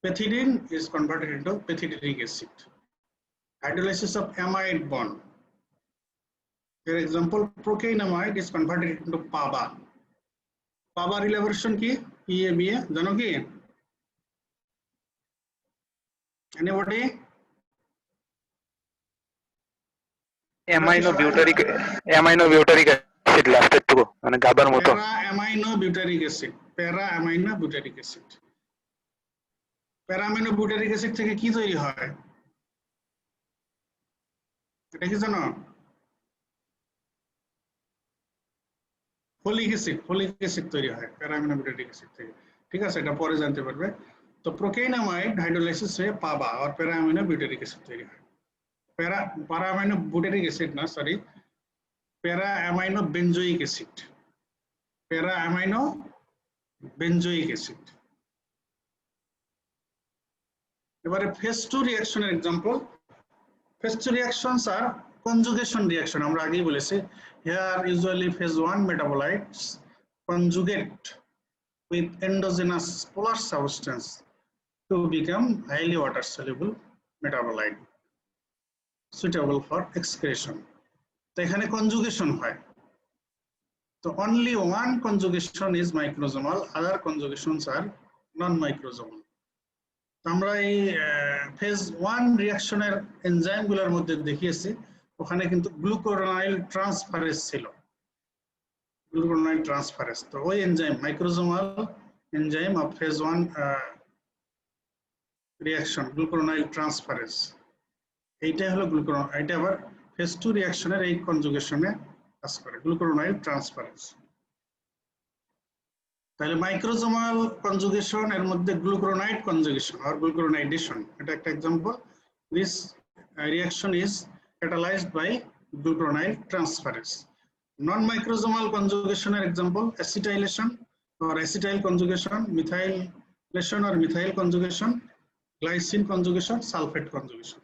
pethidine is converted into pethidinic acid. Hydrolysis of amide bond. For example, procainamide is converted into PABA. PABA elaboration কি PABA জানো কি? Anybody? Amino butyric acid লাস্টের টুকু মানে গাবার মতো। Para amino butyric acid. Para amino butyric acid. Para amino butyric acid থেকে কি তৈরি হয়? এটা কি জানো? ফলিক অ্যাসিড তৈরি হয় para amino butyric acid থেকে। ঠিক আছে, এটা পরে জানতে পারবে। তো প্রোকেইনামাইড হাইড্রোলাইসিস হয়ে পাবা আর para amino butyric acid তৈরি হয়। para amino butyric acid না, sorry, para amino benzoic acid। para amino benzoic acid। এবারে phase 2 রিঅ্যাকশনের example. phase 2 reactions are conjugation reaction, আমরা আগেই বলেছি। Here usually phase 1 metabolites conjugate with endogenous polar substance to become highly water soluble metabolite suitable for excretion। তো এখানে conjugation হয়। তো only one conjugation is microsomal, other conjugations are non-microsomal। আমরা এই phase 1 রিঅ্যাকশনের এনজাইমগুলোর মধ্যে দেখিয়েছি, ওখানে কিন্তু গ্লুকুরোনাইল ট্রান্সফারেজ ছিল। গ্লুকুরোনাইল ট্রান্সফারেজ, তো ওই enzyme microsomal enzyme of phase 1 reaction glucuronyl transferase, এইটাই হলো গ্লুকুরোন। এটা আবার ফেজ 2 রিঅ্যাকশনের এই কনজুগেশনে কাজ করে, গ্লুকুরোনাইল ট্রান্সফারেজ। তাহলে মাইক্রোজোমাল কনজুগেশন এর মধ্যে গ্লুকুরোনাইড কনজুগেশন আর গ্লুকুরোনাইডেশন, এটা একটা example. This reaction is catalyzed by glucuronide transferase। নন মাইক্রোজোমাল কনজুগেশনের example acetylation or acetyl conjugation, methylation or methyl conjugation, glycine conjugation, sulfate conjugation।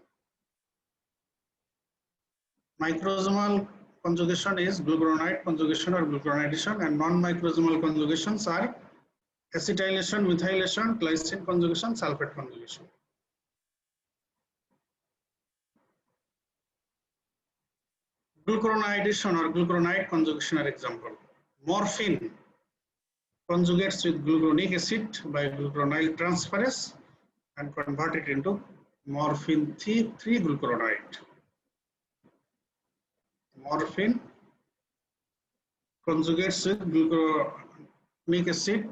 Microsomal conjugation is glucuronide conjugation or glucuronidation, and non-microsomal conjugations are acetylation, methylation, glycine conjugation, sulfate conjugation। Glucuronidation or glucuronide conjugation are example. Morphine conjugates with glucuronic acid by glucuronide transferase and convert it into morphine 3-glucuronide। Morphine conjugates with glucuronic acid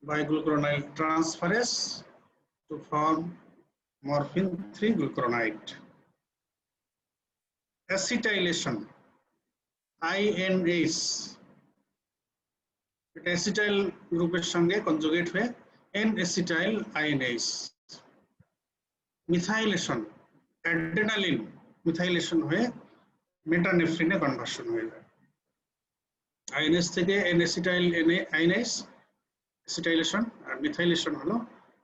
by glucuronide transferase to form morphine 3-glucuronide। Acetylation, INase, এটা acetyl গ্রুপের সঙ্গে conjugate হয়ে N-acetyl INase। Methylation, adrenaline methylation হয়ে মেটানেফ্রিনে conversion হয়ে যায়। আইনেস থেকে N-acetyl INase acetylation, আর methylation হলো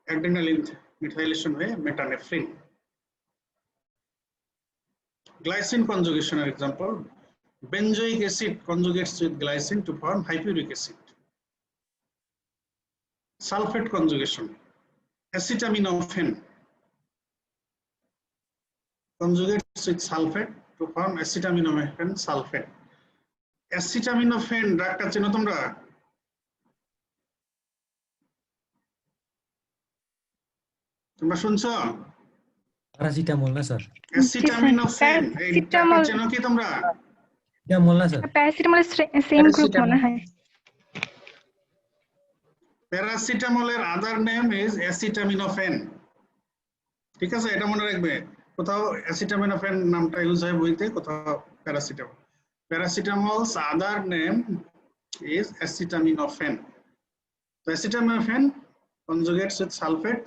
adrenaline methylation হয়ে মেটানেফ্রিন। Glycine conjugation are example. Benzoic acid conjugates with glycine to form hypuric acid। Sulfate conjugation, acetaminophen conjugates with sulfate to form acetaminophen sulfate। Acetaminophen ড্রাগটা চেনো তোমরা? তোমরা শুনছো? Paracetamol না sir? acetaminophen এই ড্রাগটা চেনো কি তোমরা? প্যারাসিটামল না স্যার? প্যারাসিটামলের সেম গ্রুপ মনে হয়। প্যারাসিটামলের আদার নেম ইজ acetaminophen। ঠিক আছে, এটা মনে রাখবে, কোথাও acetaminophen নামটা ইউজ হয় বইতে, কোথাও paracetamol. Paracetamol's other name is acetaminophen। তো acetaminophen conjugates with sulfate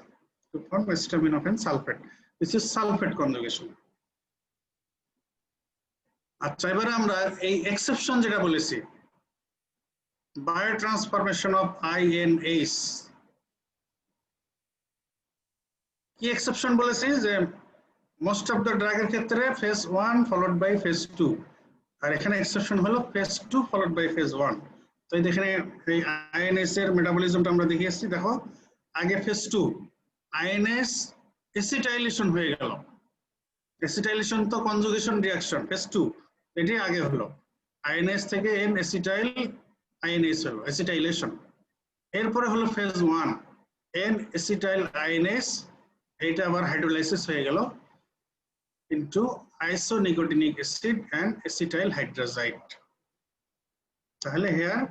to form acetaminophen sulfate। This is sulfate conjugation। আচ্ছা, এবারে আমরা এই এক্সেপশন যেটা বলেছি, বায়োট্রান্সফরমেশন অফ INase, কি এক্সেপশন বলেছি যে মোস্ট অফ দ্য ড্রাগের ক্ষেত্রে ফেজ 1 ফলোড বাই ফেজ 2, আর এখানে এক্সেপশন হলো ফেজ 2 ফলোড বাই ফেজ 1। তো এই দেখেন এই INase এর মেটাবলিজমটা আমরা দেখিয়েছি, দেখো আগে ফেজ 2 আইএনএস এসিটাইলেশন হয়ে গেল। এসিটাইলেশন তো কনজুগেশন রিঅ্যাকশন, ফেজ 2 এটি আগে হলো। আইএনএস থেকে এন এসিটাইল আইএনএস হলো এসিটাইলেশন। এরপরে হলো ফেজ 1 এন এসিটাইল আইএনএস, এটা আবার হাইড্রোলাইসিস হয়ে গেল into isonicotinonic acid and acetyl hydrazide. তাহলে here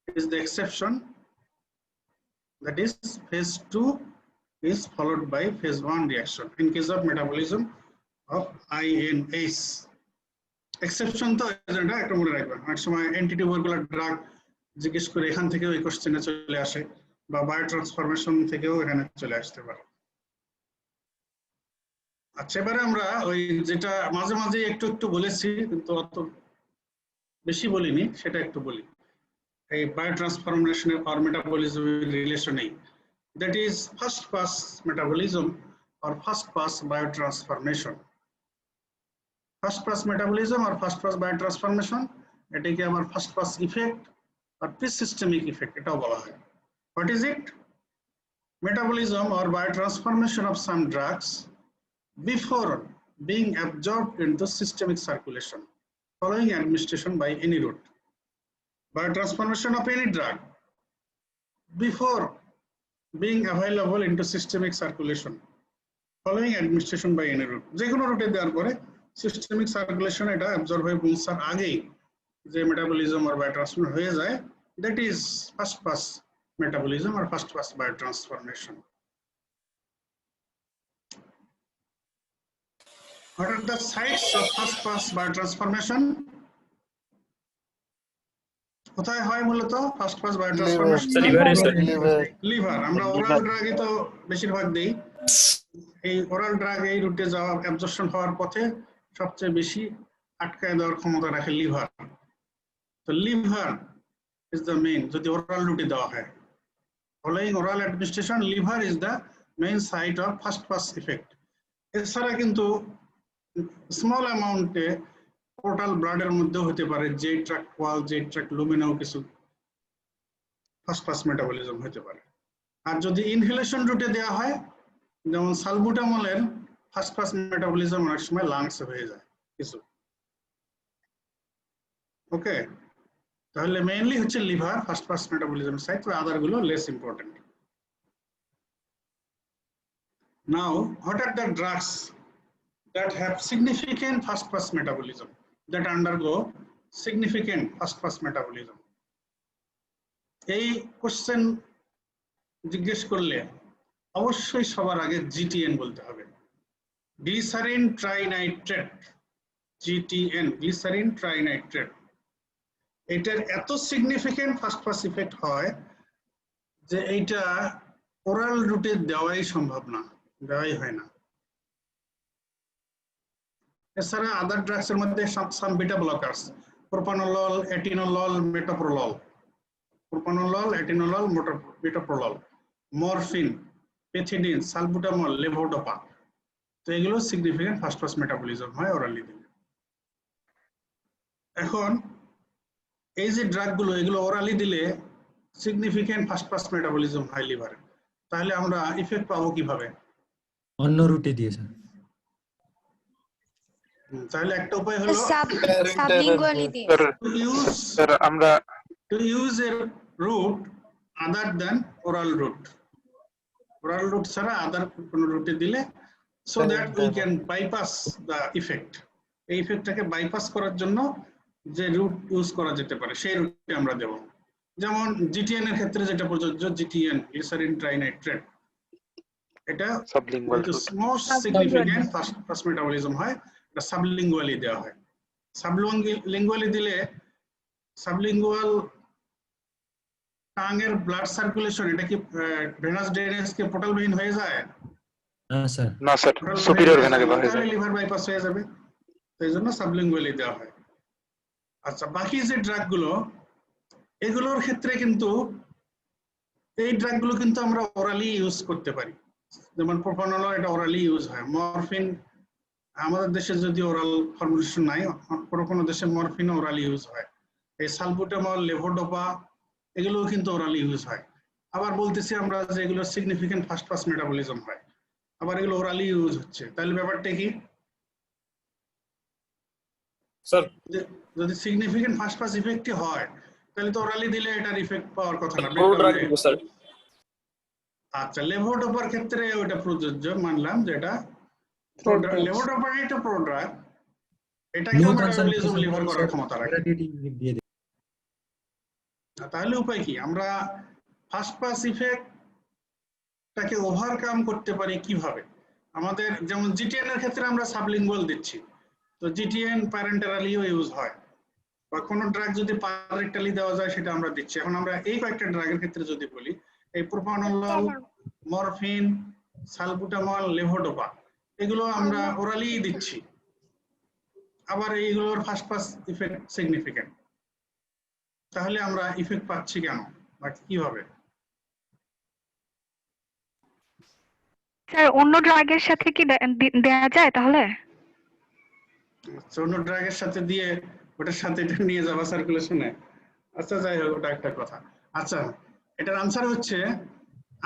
is the exception, that is phase 2 is followed by phase 1 reaction in case of metabolism of INS. Exception তো agenda একটা মনে রাখবেন, অনেক সময় অ্যান্টিটিউবারকুলার ড্রাগ জিজ্ঞেস করে এখান থেকে ওই কোশ্চেনে চলে আসে, বা বায়োট্রান্সফরমেশন থেকেও এখানে চলে আসতে পারে। আচ্ছা, এবারে আমরা ওই যেটা মাঝে মাঝে একটু একটু বলেছি কিন্তু অত বেশি বলিনি, সেটা একটু বলি। এই বায়োট্রান্সফরমেশনের আর মেটাবলিজমের রিলেশন নেই, that is first pass metabolism আর first pass biotransformation. First pass metabolism আর ফার্স্ট পাস বায়োট্রান্সফরমেশন, এটাকে আবার ফার্স্ট পাস ইফেক্ট আর প্রিসিস্টেমিক ইফেক্ট এটাও বলা হয়। What is it? Metabolism or biotransformation of some drugs before being absorbed into systemic circulation following administration by any route. Biotransformation of any drug before being available into systemic circulation following administration by any route. যে কোনো রুটে দেওয়ার পরে systemic circulation এটা absorb হয়ে পৌঁছার আগেই যে মেটাবলিজম আর বায়োট্রান্সফরমেশন হয়ে যায়, that is first pass metabolism or first pass biotransformation. What are the sites of first pass biotransformation? কোথায় হয় মূলত ফার্স্ট পাস বায়োট্রান্সফরমেশন? লিভার। আমরা ওরাল ড্রাগে তো বেশিরভাগ দেই। এই ওরাল ড্রাগ এই রুটে যাওয়া অ্যাবজর্পশন হওয়ার পথে সবচেয়ে বেশি আটকায় দেওয়ার ক্ষমতা রাখে লিভার। তো লিভার ইজ দ্য মেইন, যদি ওরাল রুটে দেওয়া হয়। Following oral administration, liver is the main site of first pass effect. এছাড়া কিন্তু স্মল অ্যামাউন্টে পোর্টাল ব্লাডের মধ্যেও হতে পারে, জে ট্র্যাক ওয়াল, জে ট্র্যাক লুমেনাও কিছু ফার্স্ট পাস মেটাবলিজম হতে পারে। আর যদি ইনহেলেশন রুটে দেওয়া হয়, যেমন সালবুটামলের ফার্স্ট পাস মেটাবলিজম অনেক সময় লাংসে হয়ে যায় কিছু। ওকে, তাহলে মেইনলি হচ্ছে liver first pass metabolism site, আর আদার গুলো less important. Now what are the drugs that have significant first pass metabolism, that undergo significant first pass metabolism? এই কোশ্চেন জিজ্ঞেস করলে অবশ্যই সবার আগে জিটিএন বলতে হবে, glycerine trinitrate, GTN, glycerine trinitrate. এটার এত সিগনিফিকেন্ট ফার্স্ট পাস ইফেক্ট হয় যে এইটা ওরাল রুটে দেওয়াই সম্ভব না, দেওয়াই হয় না। এছাড়া আদার ড্রাগস এর মধ্যে some beta blockers, propranolol, atenolol, metoprolol, propranolol, atenolol, metoprolol, morphine, pethidine, salbutamol, levodopa, তো এগুলো সিগনিফিকেন্ট ফার্স্ট পাস মেটাবলিজম হয় ওরালি দিলে। এখন এই যে ড্রাগগুলো, এগুলো ওরালি দিলে সিগনিফিকেন্ট ফার্স্ট পাস মেটাবলিজম হয় লিভারে, তাহলে আমরা ইফেক্ট পাবো কিভাবে? অন্য রুটে দিয়ে স্যার। তাহলে একটা উপায় হলো সাবলিঙ্গুয়ালি দিয়ে to use a route other than oral route. Oral route ছাড়া আদার কোন রুটে দিলে, so that we can bypass the effect. এই ইফেক্টটাকে বাইপাস করার জন্য যে রুট ইউজ করা যেতে পারে সেই রুটে আমরা দেব। যেমন জিটিএন এর ক্ষেত্রে যেটা প্রযোজ্য, জিটিএন গ্লিসারিন ট্রাইনাইট্রেট, এটা মোস্ট সিগনিফিকেন্ট ফার্স্ট মেটাবলিজম হয়, এটা সাবলিঙ্গুয়ালি দেওয়া হয়। সাবলিঙ্গুয়ালি দিলে সাবলিঙ্গুয়াল টাঙের ব্লাড সার্কুলেশন, এটা কি ভেনাস ড্রেনেজ কে পোর্টাল ভেইন হয়ে যায়? না স্যার, না স্যার, সুপিরিয়র ভেনা কে হয়ে যায়, লিভার বাইপাস হয়ে যাবে, সেই জন্য সাবলিঙ্গুয়ালি দেওয়া হয়। আচ্ছা, বাকি যে ড্রাগগুলো, এগুলোর ক্ষেত্রে কিন্তু এই ড্রাগগুলো কিন্তু আমরা ওরালি ইউজ করতে পারি। যেমন প্রোপানোলল, এটা ওরালি ইউজ হয়। মরফিন, আমাদের দেশে যদি ওরাল ফর্মুলেশন নাই, কোনো কোনো দেশে মরফিন ওরালি ইউজ হয়। এই সালবুটামল, লেভোডোপা, এগুলো কিন্তু ওরালি ইউজ হয়। আবার বলতেছি আমরা যে এগুলো সিগনিফিকেন্ট ফার্স্ট পাস মেটাবলিজম হয়, আবার এগুলো ওরালি ইউজ হচ্ছে, তাহলে ব্যাপারটা কি? স্যার যদি সিগনিফিকেন্ট ফার্স্ট পাস ইফেক্টই হয় তাহলে তো ওরালি দিলে এটার ইফেক্ট পাওয়ার কথা না। পুরো ড্রাগ দিব স্যার। আচ্ছা, লেভোডোপার ক্ষেত্রে ওটা প্রযোজ্য মানলাম, যেটা লেভোডোপার এটা প্রোড্রাগ, এটাকে নিউ মেটাবলিজম লিভার করার কনসেন্ট্রেশন ক্ষমতা রাখে। দিয়ে দেবে। তাহলে উপায় কি? আমরা ফার্স্ট পাস ইফেক্টটাকে ওভারকাম করতে পারি কিভাবে? আমাদের যেমন জিটিএন এর ক্ষেত্রে আমরা সাবলিঙ্গুয়াল দিচ্ছি, তো জিটিএন প্যারেন্টারালিও ইউজ হয়, বা কোনো ড্রাগ যদি পারেক্টালি দেওয়া যায় সেটা আমরা দিচ্ছি। এখন আমরা এই কয়েকটা ড্রাগের ক্ষেত্রে যদি বলি, এই প্রোপানল, মরফিন, সালবুটামল, লেভোডোপা, এগুলো আমরা ওরালি দিচ্ছি, আবার এইগুলোর ফার্স্ট পাস ইফেক্ট সিগনিফিকেন্ট। তাহলে আমরা ইফেক্ট পাচ্ছি কেন বা কিভাবে? স্যার অন্য ড্রাগের সাথে কি দেয়া যায় তাহলে? অন্য ড্রাগের সাথে দিয়ে ওটার সাথে এটা নিয়ে যাওয়া সার্কুলেশনে? আচ্ছা, যাই হোক, ওটা একটা কথা। আচ্ছা, এটার আনসার হচ্ছে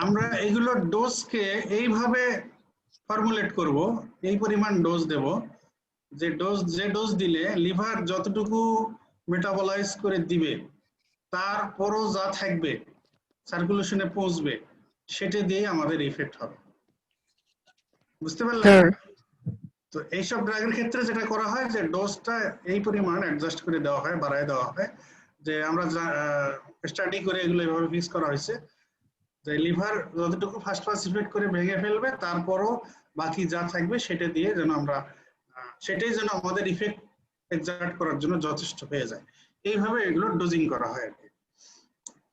আমরা এগুলোর ডোজকে এইভাবে ফর্মুলেট করব, এই পরিমাণ ডোজ দেব যে ডোজ দিলে লিভার যতটুকু মেটাবলাইজ করে দিবে তারপরও যা থাকবে সার্কুলেশনে পৌঁছবে সেটা দিয়ে আমাদের ইফেক্ট হবে। বুঝতে পারলেন? তো এইসব ড্রাগের ক্ষেত্রে যেটা করা হয় যে ডোজটা এই পরিমাণ অ্যাডজাস্ট করে দেওয়া হয়, বাড়ায় দেওয়া হয়, যে আমরা স্টাডি করে এগুলো এইভাবে ফিক্স করা হয়েছে যে লিভার যতটুকু ফার্স্ট পাস ইফেক্ট করে ভেঙে ফেলবে তারপরও বাকি যা থাকবে সেটা দিয়ে যেন আমরা সেটাই যেন আমাদের ইফেক্ট এক্সার্ট করার জন্য যথেষ্ট হয়ে যায়, এইভাবে এগুলো ডোজিং করা হয় আর কি।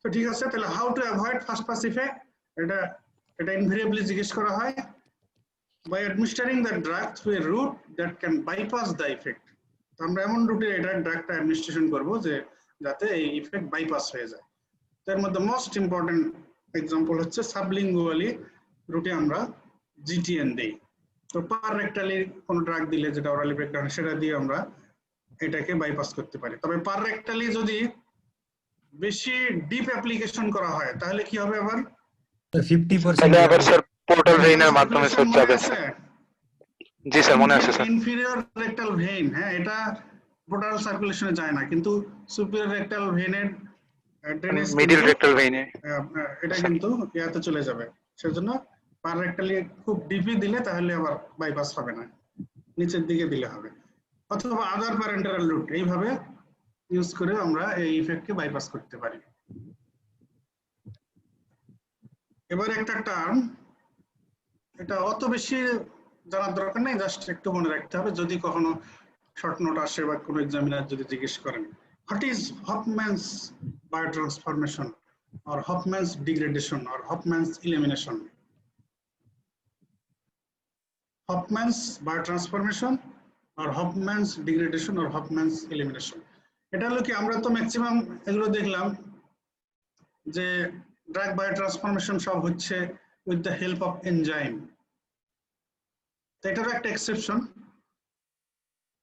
তো ঠিক আছে, তাহলে how to avoid first pass effect, এটা ইনভেরিয়েবলি জিজ্ঞেস করা হয়। By administering the drug through a route that can bypass the effect, আমরা এমন রুটে এটা ড্রাগটা অ্যাডমিনিস্ট্রেশন করব যে যাতে এই ইফেক্ট বাইপাস হয়ে যায়। তার মধ্যে মোস্ট ইম্পর্টেন্ট এক্সাম্পল হচ্ছে সাবলিঙ্গুয়ালি রুটে আমরা জিটিএন দেই। তো পার রেক্টালি কোন ড্রাগ দিলে যেটা ওরালি ব্রেকডাউন, সেটা দিয়ে আমরা এটাকে বাইপাস করতে পারি। তবে পার রেক্টালি যদি বেশি ডিপ অ্যাপ্লিকেশন করা হয় তাহলে কি হবে? আবার 50% তাহলে আবার স্যার পোর্টাল ভেইনের মাধ্যমে স্যার যাবে। জি স্যার, মনে আছে স্যার। ইনফিরিয়র রেক্টাল ভেইন, হ্যাঁ, এটা পোর্টাল সার্কুলেশনে যায় না, কিন্তু সুপিরিয়র রেক্টাল ভেইনের ড্রেনেজ, মিডল রেক্টাল ভেইনে এটা কিন্তু ইয়াতে চলে যাবে। সেজন্য পার রেক্টালি খুব ডিপি দিলে তাহলে আবার বাইপাস হবে না, নিচের দিকে দিলে হবে, অথবা আদার প্যারেন্টারাল রুট, এইভাবে ইউজ করে আমরা এই ইফেক্টকে বাইপাস করতে পারি। এবার একটা টার্ম, এটা অত বেশি জানার দরকার নেই, জাস্ট একটু মনে রাখতে হবে যদি কখনো শর্ট নোট আসে বা কোনো এক্সামিনার যদি জিজ্ঞেস করেন, what is Hofmann's biotransformation or Hofmann's degradation or Hofmann's elimination? Hofmann's biotransformation or Hofmann's degradation or Hofmann's elimination, এটা হলো কি, আমরা তো ম্যাক্সিমাম এগুলো দেখলাম যে ড্রাগ বায়োট্রান্সফরমেশন সব হচ্ছে with the help of enzyme. এটার একটা exception,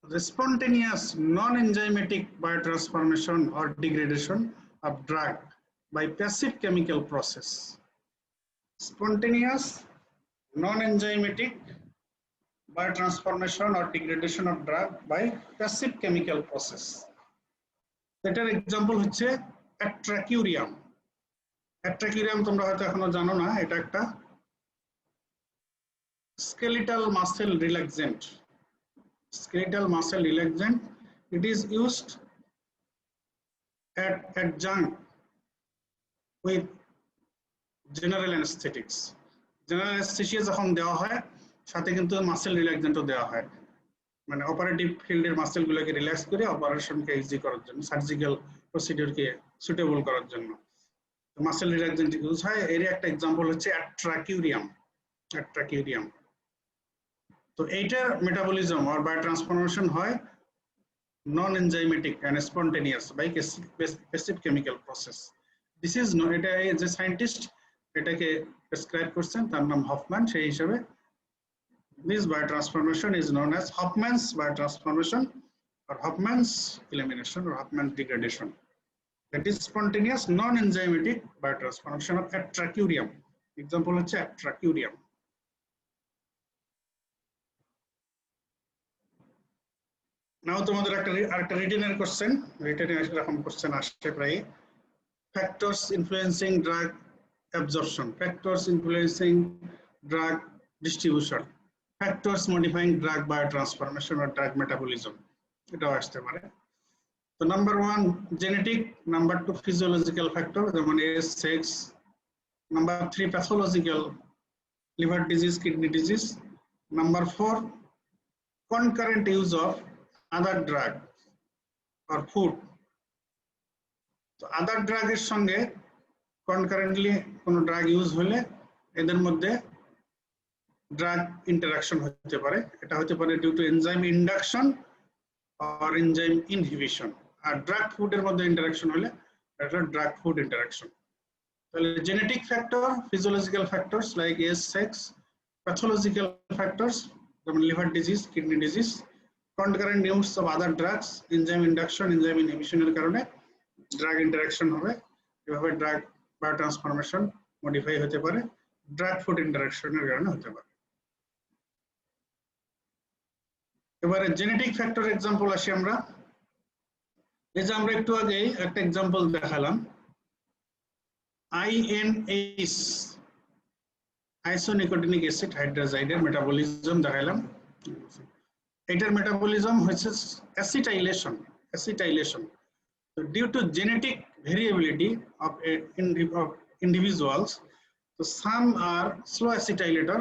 the spontaneous non-enzymatic biotransformation or degradation of drug by passive chemical process. Spontaneous non-enzymatic biotransformation or degradation of drug by passive chemical process. এটার example হচ্ছে অ্যাট্রাকিউরিয়াম। অ্যাট্রাকিউরিয়াম তোমরা হয়তো এখনো জানো না, এটা একটা skeletal muscle relaxant. Skeletal muscle relaxant. It is used at adjunct with general anesthetics. General anesthesia যখন দেওয়া হয় সাথে কিন্তু মাসেল রিল্যাক্সেন্টও দেওয়া হয়, মানে অপারেটিভ ফিল্ডের মাসেলগুলোকে রিল্যাক্স করে অপারেশনকে ইজি করার জন্য, সার্জিক্যাল প্রসিডিউরকে সুটেবল করার জন্য মাসেল রিল্যাক্সেন্ট ইউজ হয়। এর একটা এক্সাম্পল হচ্ছে অ্যাট্রাকিউরিয়াম। অ্যাট্রাকিউরিয়াম, তো এইটার মেটাবলিজম আর বায়োট্রান্সফরমেশন হয় non enzymatic and spontaneous by passive chemical process. This is no, এটা যে সায়েন্টিস্ট এটাকে প্রেসক্রাইব করছেন তার নাম হফম্যান, সেই হিসাবে this biotransformation is known as Hofmann's biotransformation or Hofmann's elimination or Hofmann's degradation. That is spontaneous non-enzymatic biotransformation of atracurium. Example হচ্ছে atracurium. Now তোমাদের একটা রিটেনের কোশ্চেন, রিটেনে এরকম কোশ্চেন আসছে প্রায়। Factors influencing drug absorption, factors influencing drug distribution, factors modifying drug biotransformation or drug metabolism. এটাও আসতে পারে। So number 1 genetic, number 2 physiological factor যেমন age, sex, number 3 pathological, liver disease, kidney disease, number 4 concurrent use of other drug or food. So other drug এর সঙ্গে concurrently কোন drug use হলে এদের মধ্যে drug interaction হতে পারে। এটা হতে পারে due to enzyme induction or enzyme inhibition. R drug food এর মধ্যে interaction হলে এটা drug food interaction. তাহলে genetic factor, physiological factors like age, sex, pathological factors যেমন liver disease, kidney disease, concurrent use of other drugs, enzyme induction, enzyme inhibition এর কারণে drug interaction হবে, এভাবে drug biotransformation modify হতে পারে, drug food interaction এর কারণে হতে পারে। এবারে জেনেটিক ফ্যাক্টর এক্সাম্পল আসি আমরা। এই যে আমরা একটু আগে একটা এক্সাম্পল দেখালাম, INH আইসোনিকোটিনিক অ্যাসিড হাইড্রোজাইডের মেটাবলিজম দেখালাম। এটার মেটাবলিজম হচ্ছে acetylation. So due to genetic variability of individuals, so some are slow acetylator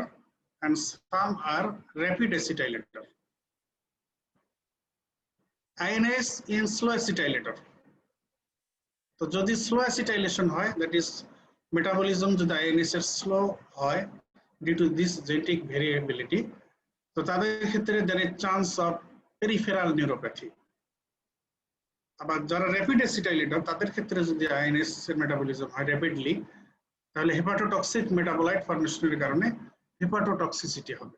and some are rapid acetylator. INase in slow acetylator. তো যদি স্লো অ্যাসিটাইলেশন হয়, that is metabolism যদি INase এর slow হয় due to this genetic variability, তো তাদের ক্ষেত্রে there is chance of peripheral neuropathy. আবার যারা র্যাপিড অ্যাসিটাইলেটর তাদের ক্ষেত্রে যদি INase এর মেটাবলিজম হয় র্যাপিডলি, তাহলে হেপাটোটক্সিক মেটাবোলাইট ফর্মেশনের কারণে হেপাটোটক্সিসিটি হবে।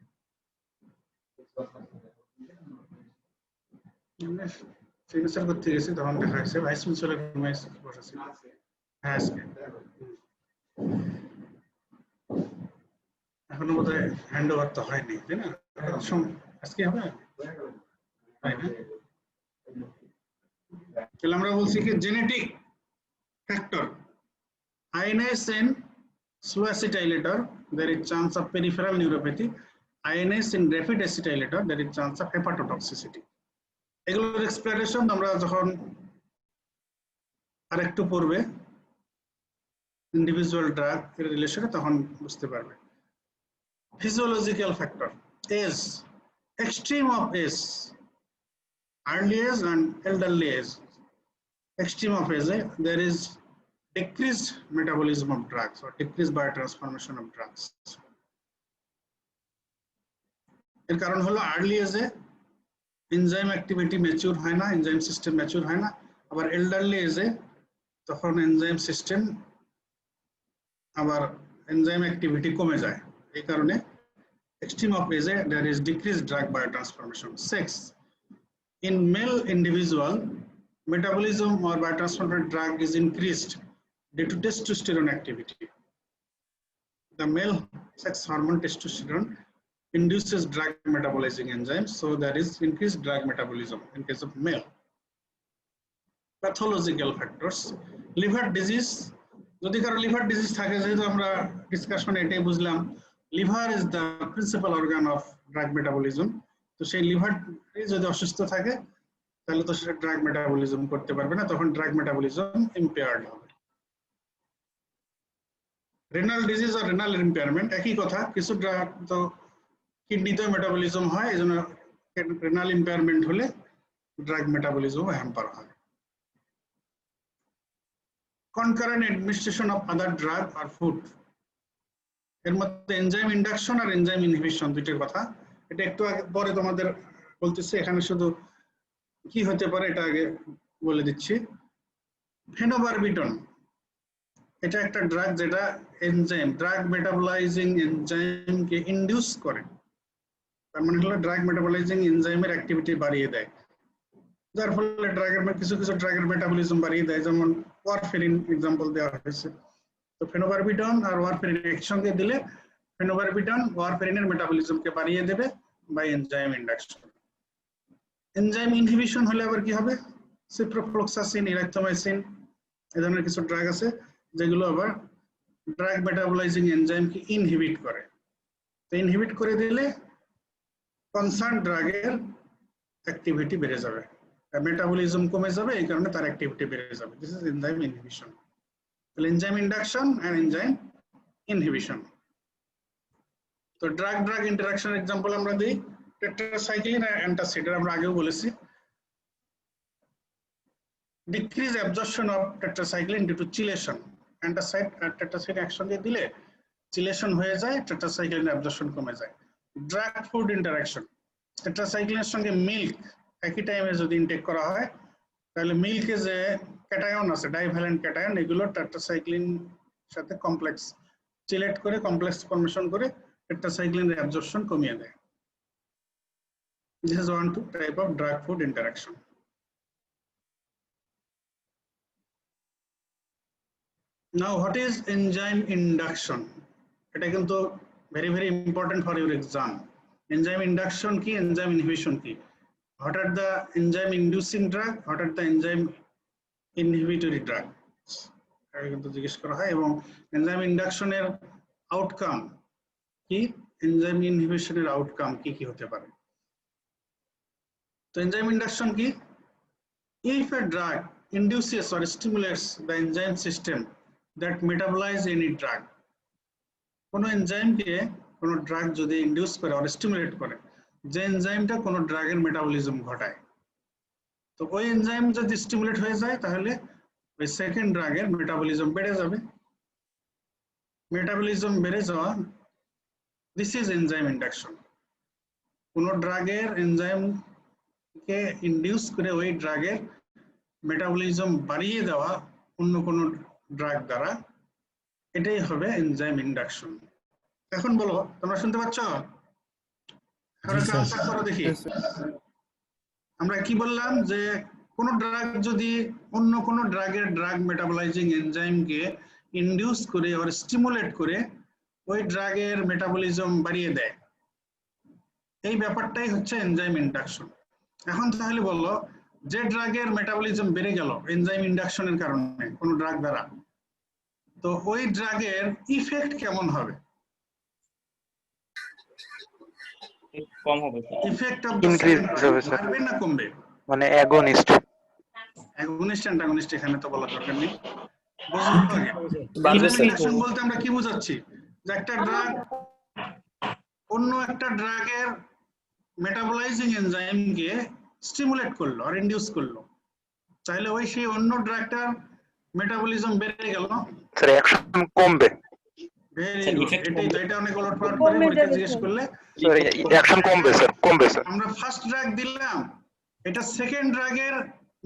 সিগনেচার করতে গেছি তখন দেখা যাচ্ছে ভাইস প্রিন্সিপাল রুমে বসেছিল। হ্যাঁ আজকে এখনো বোধহয় হ্যান্ড ওভার তো হয়নি, তাই না? আজকে হবে, তাই না? তাহলে আমরা বলছি কি genetic factor INase in slow acetylator there is chance of peripheral neuropathy, INase in rapid acetylator there is chance of hepatotoxicity. এগুলোর এক্সপ্লেনেশন আমরা যখন আরেকটু পড়বে ইন্ডিভিজুয়াল ড্রাগ এর রিলেশনে তখন বুঝতে পারবে। Physiological factor age, extreme of age, early age and elderly age. Extreme of age, there is decreased metabolism of drugs or decreased biotransformation of drugs. এর কারণ হলো আর্লি এজে এনজাইম অ্যাক্টিভিটি ম্যাচিউর হয় না, এনজাইম সিস্টেম ম্যাচিউর হয় না। আবার elderly এজে তখন এনজাইম সিস্টেম আবার এনজাইম অ্যাক্টিভিটি কমে যায়। এই কারণে এক্সট্রিম অফ এজে there is decreased drug biotransformation. Sex, in male individual, metabolism or biotransformed drug is increased due to testosterone activity. The male sex hormone testosterone induces drug metabolizing enzymes, so there is increased drug metabolism in case of male. Pathological factors, liver disease, যদি কারো liver disease থাকে, যেহেতু আমরা ডিসকাশনে এটাই বুঝলাম liver is the principal organ of drug metabolism, তো সেই liver যদি অসুস্থ থাকে তাহলে তো সেটা ড্রাগ মেটাবলিজম করতে পারবে না, তখন ড্রাগ মেটাবলিজম ইম্পেয়ার্ড হবে। রেনাল ডিজিজ আর রেনাল ইম্পেয়ারমেন্ট একই কথা, কিছু ড্রাগ তো কিডনিতেও মেটাবলিজম হয়, এজন্য রেনাল ইম্পেয়ারমেন্ট হলে ড্রাগ মেটাবলিজম হ্যাম্পার হয়। concurrent administration of other drug or food, এর মধ্যে এনজাইম ইন্ডাকশন আর এনজাইম ইনহিবিশন দুইটার কথা, এটা একটু আগে পরে তোমাদের বলতেছি, এখানে শুধু কি হতে পারে এটা আগে বলে দিচ্ছি। ফেনোবারবিটন এটা একটা ড্রাগ যেটা এনজাইম ড্রাগ মেটাবলাইজিং এনজাইমকে ইনডিউস করে, তার মানে হলো ড্রাগ মেটাবলাইজিং এনজাইমের অ্যাক্টিভিটি বাড়িয়ে দেয়। যার ফলে ড্রাগের কিছু কিছু ড্রাগের মেটাবলিজম বাড়িয়ে দেয়, যেমন ওয়ারফেরিন এক্সাম্পল দেওয়া হয়েছে। তো ফেনোবারবিটন আর ওয়ারফেরিন একসঙ্গে দিলে ফেনোবারবিটন ওয়ারফেরিনের মেটাবলিজমকে বাড়িয়ে দেবে by enzyme induction. Enzyme inhibition হলে আবার কি হবে? সিপ্রোফ্লক্সাসিন, ইরাক্টোমাইসিন এই ধরনের কিছু ড্রাগ আছে যেগুলো আবার ড্রাগ মেটাবলাইজিং এনজাইমকে ইনহিবিট করে। তো ইনহিবিট করে দিলে কনসার্ন ড্রাগের অ্যাক্টিভিটি বেড়ে যাবে, মেটাবলিজম কমে যাবে, এই কারণে তার অ্যাক্টিভিটি বেড়ে যাবে। This is enzyme inhibition. তাহলে enzyme induction and enzyme inhibition. তো ড্রাগ ড্রাগ ইন্টারঅ্যাকশন এক্সাম্পল আমরা দিই, টেট্রাসাইক্লিন আর অ্যান্টাসিড, আমরা আগেও বলেছি। Decrease absorption of tetracycline due to chelation. Antacid আর টেট্রাসাইড একসঙ্গে দিলে চিলেশন হয়ে যায়, টেট্রাসাইক্লিনের অ্যাবজর্পশন কমে যায়। ড্রাগ ফুড ইন্টারঅ্যাকশন, টেট্রাসাইক্লিনের সঙ্গে মিল্ক একই টাইমে যদি ইনটেক করা হয় তাহলে মিল্কে যে ক্যাটায়ন আছে, ডাইভ্যালেন্ট ক্যাটায়ন, এগুলো টেট্রাসাইক্লিন সাথে কমপ্লেক্স চিলেট করে কমপ্লেক্স ফর্মেশন করে টেট্রাসাইক্লিনের অ্যাবজর্পশন কমিয়ে দেয়। This is one type of drug food interaction. Now what is enzyme induction? এটা কিন্তু very very important for your exam. Enzyme induction কি, enzyme inhibition কি? What are the enzyme inducing drug? What are the enzyme inhibitory drug? এটা কিন্তু জিজ্ঞেস করা হয়। এবং enzyme induction এর আউটকাম কি, enzyme inhibition এর আউটকাম কি কি হতে পারে। তো enzyme induction কি? If a drug induces or stimulates the enzyme system that metabolize any drug, কোন এনজাইমকে কোন ড্রাগ যদি ইনডিউস করে আর স্টিমুলেট করে, যে এনজাইমটা কোন ড্রাগের মেটাবলিজম ঘটায়, তো ওই এনজাইম যদি স্টিমুলেট হয়ে যায় তাহলে ওই সেকেন্ড ড্রাগের মেটাবলিজম বেড়ে যাবে। মেটাবলিজম বেড়ে যাওয়া, দিস ইজ এনজাইম ইন্ডাকশন। কোন ড্রাগের এনজাইমকে ইনডিউস করে ওই ড্রাগের মেটাবলিজম বাড়িয়ে দেওয়া অন্য কোন ড্রাগ দ্বারা, এটাই হবে এনজাইম ইন্ডাকশন। এখন বলো, তোমরা শুনতে পাচ্ছ? এখন একটা আনসার করো দেখি। আমরা কি বললাম যে কোন ড্রাগ যদি অন্য কোন ড্রাগের ড্রাগ মেটাবলাইজিং এনজাইমকে ইনডিউস করে আর স্টিমুলেট করে ওই ড্রাগের মেটাবলিজম বাড়িয়ে দেয়, এই ব্যাপারটাই হচ্ছে এনজাইম ইন্ডাকশন। এখন তাহলে বললো, যে ড্রাগের মেটাবলিজম বেড়ে গেল এনজাইম ইন্ডাকশনের কারণে কোন ড্রাগ দ্বারা, তো ওই ড্রাগের ইফেক্ট কেমন হবে? কম হবে। ইফেক্ট অফ ইনক্রিজ হবে স্যার, বাড়বে না কমবে? মানে অ্যাগনিস্ট। অ্যাগনিস্ট অ্যান্টাগনিস্ট এখানে তো বলার দরকার নেই, বাড়বে স্যার। ইনহিবিশন বলতে আমরা কি বোঝাচ্ছি? যে একটা ড্রাগ অন্য একটা ড্রাগের মেটাবলাইজিং এনজাইমকে স্টিমুলেট করলো আর ইনডিউস করলো, চাইলে ওই সেই অন্য ড্রাগটার মেটাবলিজম বেড়ে গেল, স্যার অ্যাকশন কমবে। Very sir, good. effect এটাই কমবে। এটা অনেক ওলট পালট করে পরীক্ষা জিজ্ঞেস করলে স্যার অ্যাকশন কমবে স্যার, কমবে স্যার। আমরা ফার্স্ট ড্রাগ দিলাম, এটা সেকেন্ড ড্রাগের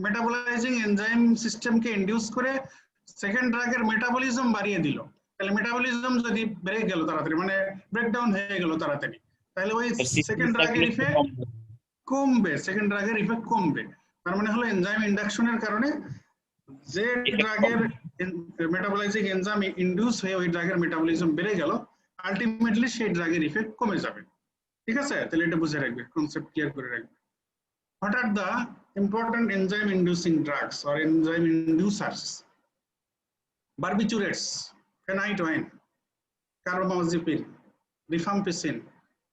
মেটাবলাইজিং এনজাইম সিস্টেমকে ইনডিউস করে সেকেন্ড ড্রাগের মেটাবলিজম বাড়িয়ে দিল, তাহলে মেটাবলিজম যদি বেড়ে গেল তাড়াতাড়ি, মানে ব্রেকডাউন হয়ে গেল তাড়াতাড়ি, তাহলে ওই সেকেন্ড ড্রাগের ইফেক্ট কমবে, সেকেন্ড ড্রাগের ইফেক্ট কমবে। তার মানে হলো এনজাইম ইন্ডাকশনের কারণে যে ড্রাগের মেটাবলাইজিং এনজাইম ইনডিউস হয়ে ওই ড্রাগের মেটাবলিজম বেড়ে গেল, আলটিমেটলি সেই ড্রাগের ইফেক্ট কমে যাবে। ঠিক আছে, তাহলে এটা বুঝে রাখবে, কনসেপ্ট ক্লিয়ার করে রাখবে। What are the important enzyme inducing drugs or enzyme inducers? Barbiturates, phenytoin, carbamazepine, rifampicin,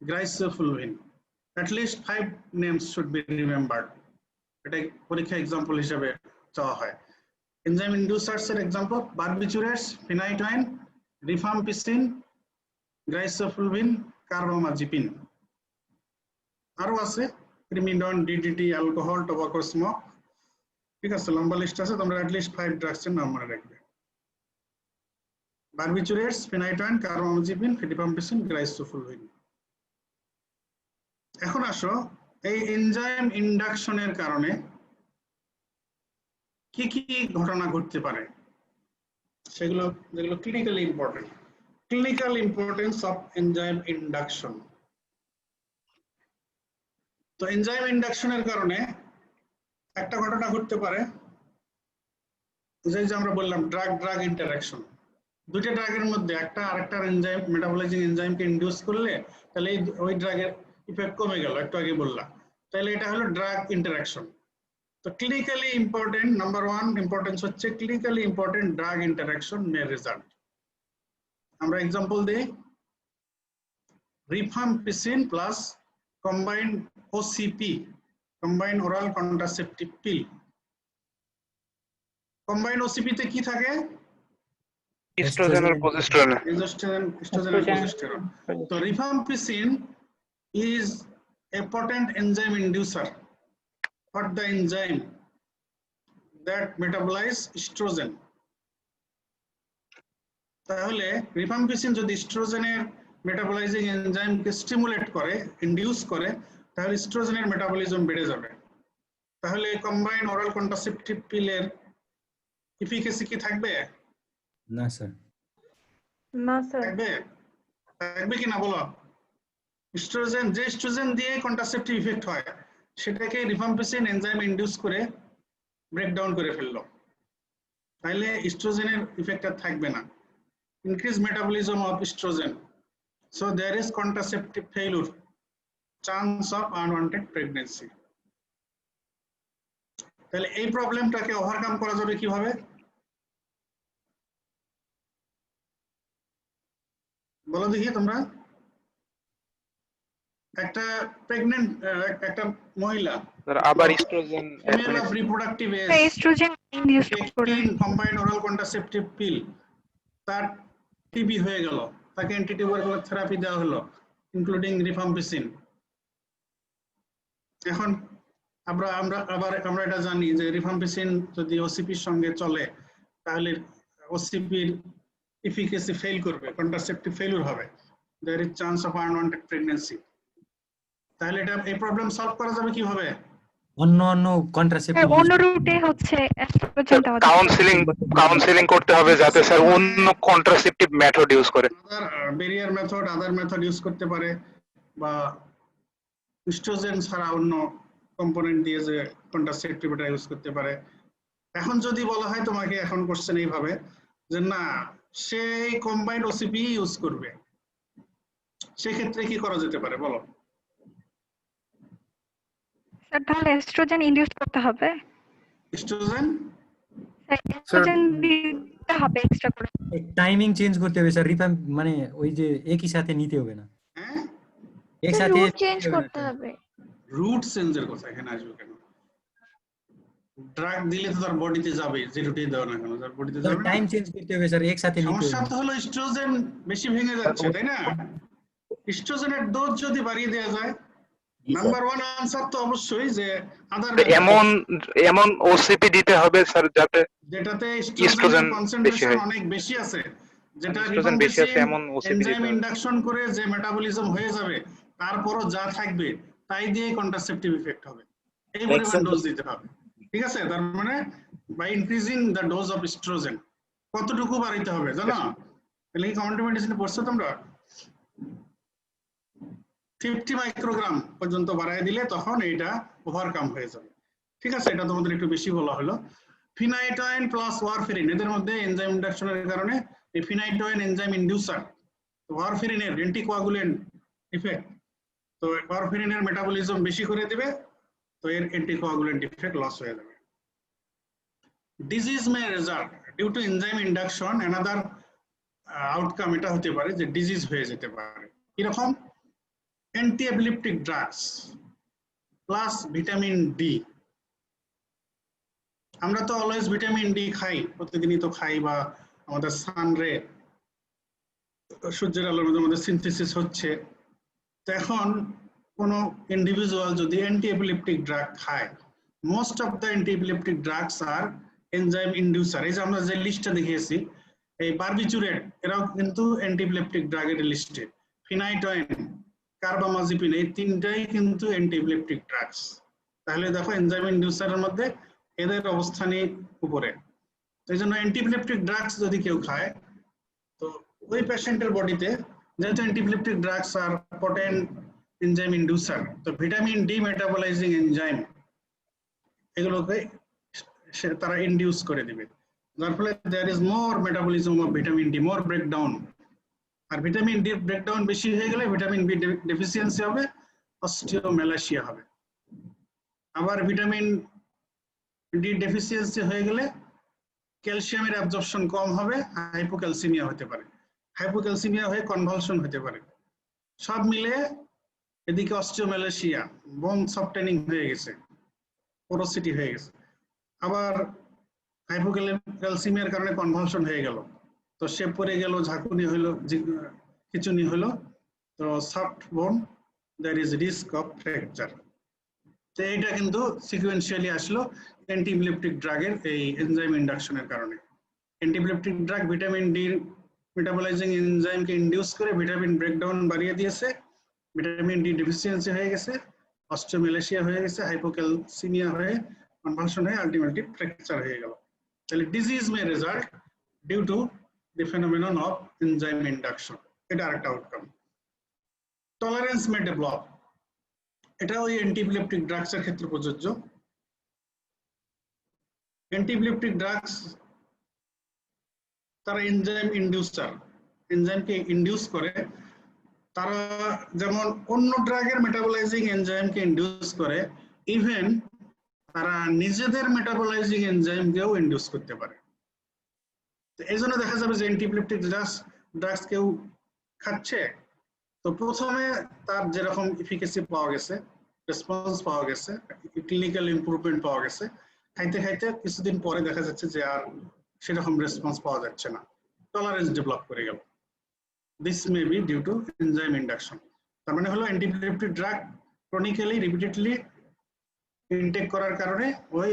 glycofulvin. At least 5 names should be remembered. এটা পরীক্ষা এক্সাম্পল হিসেবে চাওয়া হয়। এনজাইম ইন্ডিউসার্স এর এক্সাম্পল বারবিচুরেটস, ফিনাইটোইন, রিফাম্পিসিন, গ্লাইসোফুলভিন, কার্বামাজিপিন। আরো আছে ক্রিমিডন, ডিডিটি, অ্যালকোহল, টোবাকো, স্মোক। ঠিক আছে, লম্বা লিস্ট আছে, তোমরা at least 5 ড্রাগস এর নাম মনে রাখবে। বারবিচুরেটস, ফিনাইটোইন, কার্বামাজিপিন, রিফাম্পিসিন, গ্লাইসোফুলভিন। এখন আসো, এই এনজাইম ইন্ডাকশনের কারণে কি কি ঘটনা ঘটতে পারে সেগুলো, যেগুলো clinically important. Clinical importance of enzyme induction. তো এনজাইম ইন্ডাকশনের কারণে একটা ঘটনা ঘটতে পারে, যে আমরা বললাম ড্রাগ ড্রাগ ইন্টারঅ্যাকশন, দুইটা ড্রাগের মধ্যে একটা আরেকটার এনজাইম মেটাবলাইজিং এনজাইমকে ইনডিউস করলে তাহলে ওই ড্রাগের ইফেক্ট কমে গেল, একটু আগে বললাম, তাহলে এটা হলো ড্রাগ ইন্টারঅ্যাকশন। তো ক্লিনিক্যালি ইম্পর্টেন্ট, নাম্বার 1 ইম্পর্টেন্স হচ্ছে ক্লিনিক্যালি ইম্পর্টেন্ট ড্রাগ ইন্টারঅ্যাকশন মে রেজাল্ট। আমরা এক্সাম্পল দিই, rifampicin plus combined OCP, combined oral contraceptive pill. Combined OCP তে কি থাকে? Estrogen or progesterone. Estrogen and progesterone. So rifampicin is a potent enzyme inducer. What the enzyme that metabolize estrogen? তাহলে rifampicin যদি এস্ট্রোজেনের মেটাবলাইজিং এনজাইমকে stimulate করে, induce করে, তাহলে এস্ট্রোজেনের metabolism বেড়ে যাবে। তাহলে কম্বাইন্ড ওরাল কন্ট্রাসেপটিভ পিলের এফিকেসি কি থাকবে? না স্যার। না স্যার। থাকবে? থাকবে কি না বলো? এস্ট্রোজেন, যে এস্ট্রোজেন দিয়ে কন্ট্রাসেপটিভ ইফেক্ট হয় সেটাকে রিফাম্পিসিন এনজাইম ইনডিউস করে ব্রেকডাউন করে ফেললো, তাহলে এস্ট্রোজেনের ইফেক্ট আর থাকবে না। Increase metabolism of estrogen, so there is contraceptive failure, chance of unwanted pregnancy. তাহলে এই প্রবলেমটাকে ওভারকাম করা যাবে কিভাবে? বলো দেখি তোমরা। একটা প্রেগন্যান্ট একটা মহিলা আবার estrogen female of reproductive age oestrogen induce করে taking combined oral contraceptive pill, তার টিবি হয়ে গেল, তাকে অ্যান্টিটিউবারকুলার থেরাপি দেওয়া হলো ইনক্লুডিং রিফাম্পিসিন। এখন আমরা এটা জানি যে রিফাম্পিসিন যদি ওসিপির সঙ্গে চলে তাহলে ওসিপির এফিকেসি ফেল করবে, কন্ট্রাসেপটিভ ফেলিউর হবে, there is chance of unwanted pregnancy. তাহলে এটা এই প্রবলেম সলভ করা যাবে কিভাবে? অন্য কন্ট্রাসেপটিভ অন্য রুটে হচ্ছে এস্ট্রোজেন দেওয়া যাবে। কাউন্সিলিং করতে হবে যাতে স্যার অন্য কন্ট্রাসেপটিভ মেথড ইউজ করে, ব্যারিয়ার মেথড, আদার মেথড ইউজ করতে পারে, বা এস্ট্রোজেন ছাড়া অন্য কম্পোনেন্ট দিয়ে যে কন্ট্রাসেপটিভ এটা ইউজ করতে পারে। এখন যদি বলা হয় তোমাকে, এখন কোশ্চেন এইভাবে যে না সেই কম্বাইন্ড ওসিপি ইউজ করবে, সেক্ষেত্রে কি করা যেতে পারে বলো? স্যার তাহলে এস্ট্রোজেন ইনডিউস করতে হবে, এস্ট্রোজেন এস্ট্রোজেন দিতে হবে এক্সট্রা করে। টাইমিং চেঞ্জ করতে হবে স্যার, রিফাম মানে ওই যে একই সাথে নিতে হবে না, হ্যাঁ একসাথে রুট চেঞ্জ করতে হবে। রুট চেঞ্জের কথা এখানে আসবে কেন? ড্রাগ দিলে তো তার বডিতে যাবে, যে রুটেই দাও না কেন তার বডিতে যাবে না। টাইম চেঞ্জ করতে হবে স্যার, একসাথে নিতে সমস্যা হবে। তো হলো এস্ট্রোজেন বেশি ভেঙে যাচ্ছে, তাই না? এস্ট্রোজেনের ডোজ যদি বাড়িয়ে দেওয়া যায়, নাম্বার 1 আনসার তো অবশ্যই যে আদার এমন ওসিপি দিতে হবে স্যার যাতে যেটাতে estrogen এস্ট্রোজেনের বেশি কনসেন্ট্রেশন হয়। অনেক বেশি আছে, যেটা estrogen বেশি আছে এমন ওসিপি দিতে এনজাইম হবে। ইন্ডাকশন করে যে মেটাবলিজম হয়ে যাবে, তারপরও যা থাকবে তাই দিয়ে কন্ট্রাসেপটিভ ইফেক্ট হবে, এই পরিমাণ ডোজ দিতে হবে। ঠিক আছে, তার মানে by increasing the dose of oestrogen কতটুকু বাড়াইতে হবে জানো? তাহলে কি কমিউনিটি মেডিসিনে পড়ছো তোমরা? 50 মাইক্রোগ্রাম পর্যন্ত বাড়ায় দিলে তখন এটা ওভারকাম হয়ে যাবে। ঠিক আছে, এটা তোমাদের একটু বেশি বলা হলো। ফিনাইটোয়েন প্লাস ওয়ারফেরিন, এদের মধ্যে এনজাইম ইন্ডাকশনের কারণে এই ফিনাইটোয়েন এনজাইম ইনডিউসার, ওয়ারফেরিনের অ্যান্টিকোয়াগুলেন্ট ইফেক্ট, তো ওয়ারফেরিনের মেটাবলিজম বেশি করে দিবে, তো এর অ্যান্টিকোয়াগুলেন্ট ইফেক্ট লস হয়ে যাবে। Disease may result due to enzyme induction, another outcome এটা হতে পারে যে ডিজিজ হয়ে যেতে পারে। কিরকম? Anti epileptic drugs plus vitamin D. আমরা তো অলওয়েজ ভিটামিন ডি খাই, প্রতিদিনই তো খাই, বা আমাদের সানরে সূর্যের আলোর মধ্যে আমাদের সিনথেসিস হচ্ছে। তো এখন কোনো ইন্ডিভিজুয়াল যদি অ্যান্টি এপিলেপটিক ড্রাগ খায়, most of the anti epileptic drugs are enzyme inducer. এই যে আমরা যে লিস্টটা দেখিয়েছি, এই বারবিচুরেট এরাও কিন্তু অ্যান্টি এপিলেপটিক ড্রাগের লিস্টে, ফিনাইটোয়েন, কার্বামাজিপিন, এই তিনটাই কিন্তু অ্যান্টি এপিলেপটিক ড্রাগস। তাহলে দেখো এনজাইম ইনডিউসারের মধ্যে এদের অবস্থানই উপরে। এই জন্য অ্যান্টি এপিলেপটিক ড্রাগস যদি কেউ খায়, তো ওই পেশেন্টের বডিতে যেহেতু anti epileptic drugs are potent enzyme inducer, তো ভিটামিন ডি মেটাবলাইজিং এনজাইম এগুলোকে তারা ইনডিউস করে দিবে, যার ফলে there is more metabolism of vitamin D, more breakdown. আর ভিটামিন ডি ব্রেকডাউন বেশি হয়ে গেলে ভিটামিন বি ডেফিসিয়েন্সি হবে, অস্টিওমেলাসিয়া হবে। আবার ভিটামিন ডি ডেফিসিয়েন্সি হয়ে গেলে ক্যালসিয়ামের অ্যাবজর্পশন কম হবে, হাইপোক্যালসিমিয়া হতে পারে, হাইপোক্যালসিমিয়া হয়ে কনভালশন হতে পারে। সব মিলে এদিকে অস্টিওমেলাসিয়া, বোন সফটেনিং হয়ে গেছে, পোরোসিটি হয়ে গেছে, আবার হাইপোক্যালসিমিয়ার কারণে কনভালশন হয়ে গেল, তো সে পড়ে গেল, ঝাঁকুনি হইলো, খিচুনি হলো, তো soft bone, there is risk of fracture. তো এটা কিন্তু সিকুয়েন্সিয়ালি আসলো অ্যান্টিইপিলেপটিক ড্রাগের এই এনজাইম ইন্ডাকশনের কারণে। অ্যান্টিইপিলেপটিক ড্রাগ ভিটামিন ডি মেটাবলাইজিং এনজাইমকে ইনডিউস করে ভিটামিন ব্রেকডাউন বাড়িয়ে দিয়েছে, ভিটামিন ডি ডেফিসিয়েন্সি হয়ে গেছে, অস্টিওমেলাসিয়া হয়ে গেছে, হাইপোক্যালসিমিয়া হয়ে কনভালশন হয়ে আলটিমেটলি ফ্র্যাকচার হয়ে গেল। তাহলে disease may result due to the phenomenon of enzyme induction, এটা আরেকটা আউটকাম। টলারেন্স মে ডেভেলপ, এটা ওই অ্যান্টিইপিলেপটিক ড্রাগস এর ক্ষেত্রে প্রযোজ্য। অ্যান্টিইপিলেপটিক ড্রাগস তারা এনজাইম ইনডিউসার, এনজাইমকে ইনডিউস করে, তারা যেমন অন্য ড্রাগের মেটাবলাইজিং এনজাইমকে ইনডিউস করে, ইভেন তারা নিজেদের মেটাবলাইজিং এনজাইমকেও ইনডিউস করতে পারে। তো এই জন্য দেখা যাবে যে অ্যান্টিইপিলেপটিক ড্রাগস কেউ খাচ্ছে, তো প্রথমে তার যেরকম এফিকেসি পাওয়া গেছে, রেসপন্স পাওয়া গেছে, ক্লিনিক্যাল ইমপ্রুভমেন্ট পাওয়া গেছে, খাইতে খাইতে কিছুদিন পরে দেখা যাচ্ছে যে আর সেরকম রেসপন্স পাওয়া যাচ্ছে না, টলারেন্স ডেভেলপ করে গেল। This may be due to enzyme induction. তার মানে হলো antiepileptic drug chronically repeatedly intake করার কারণে ওই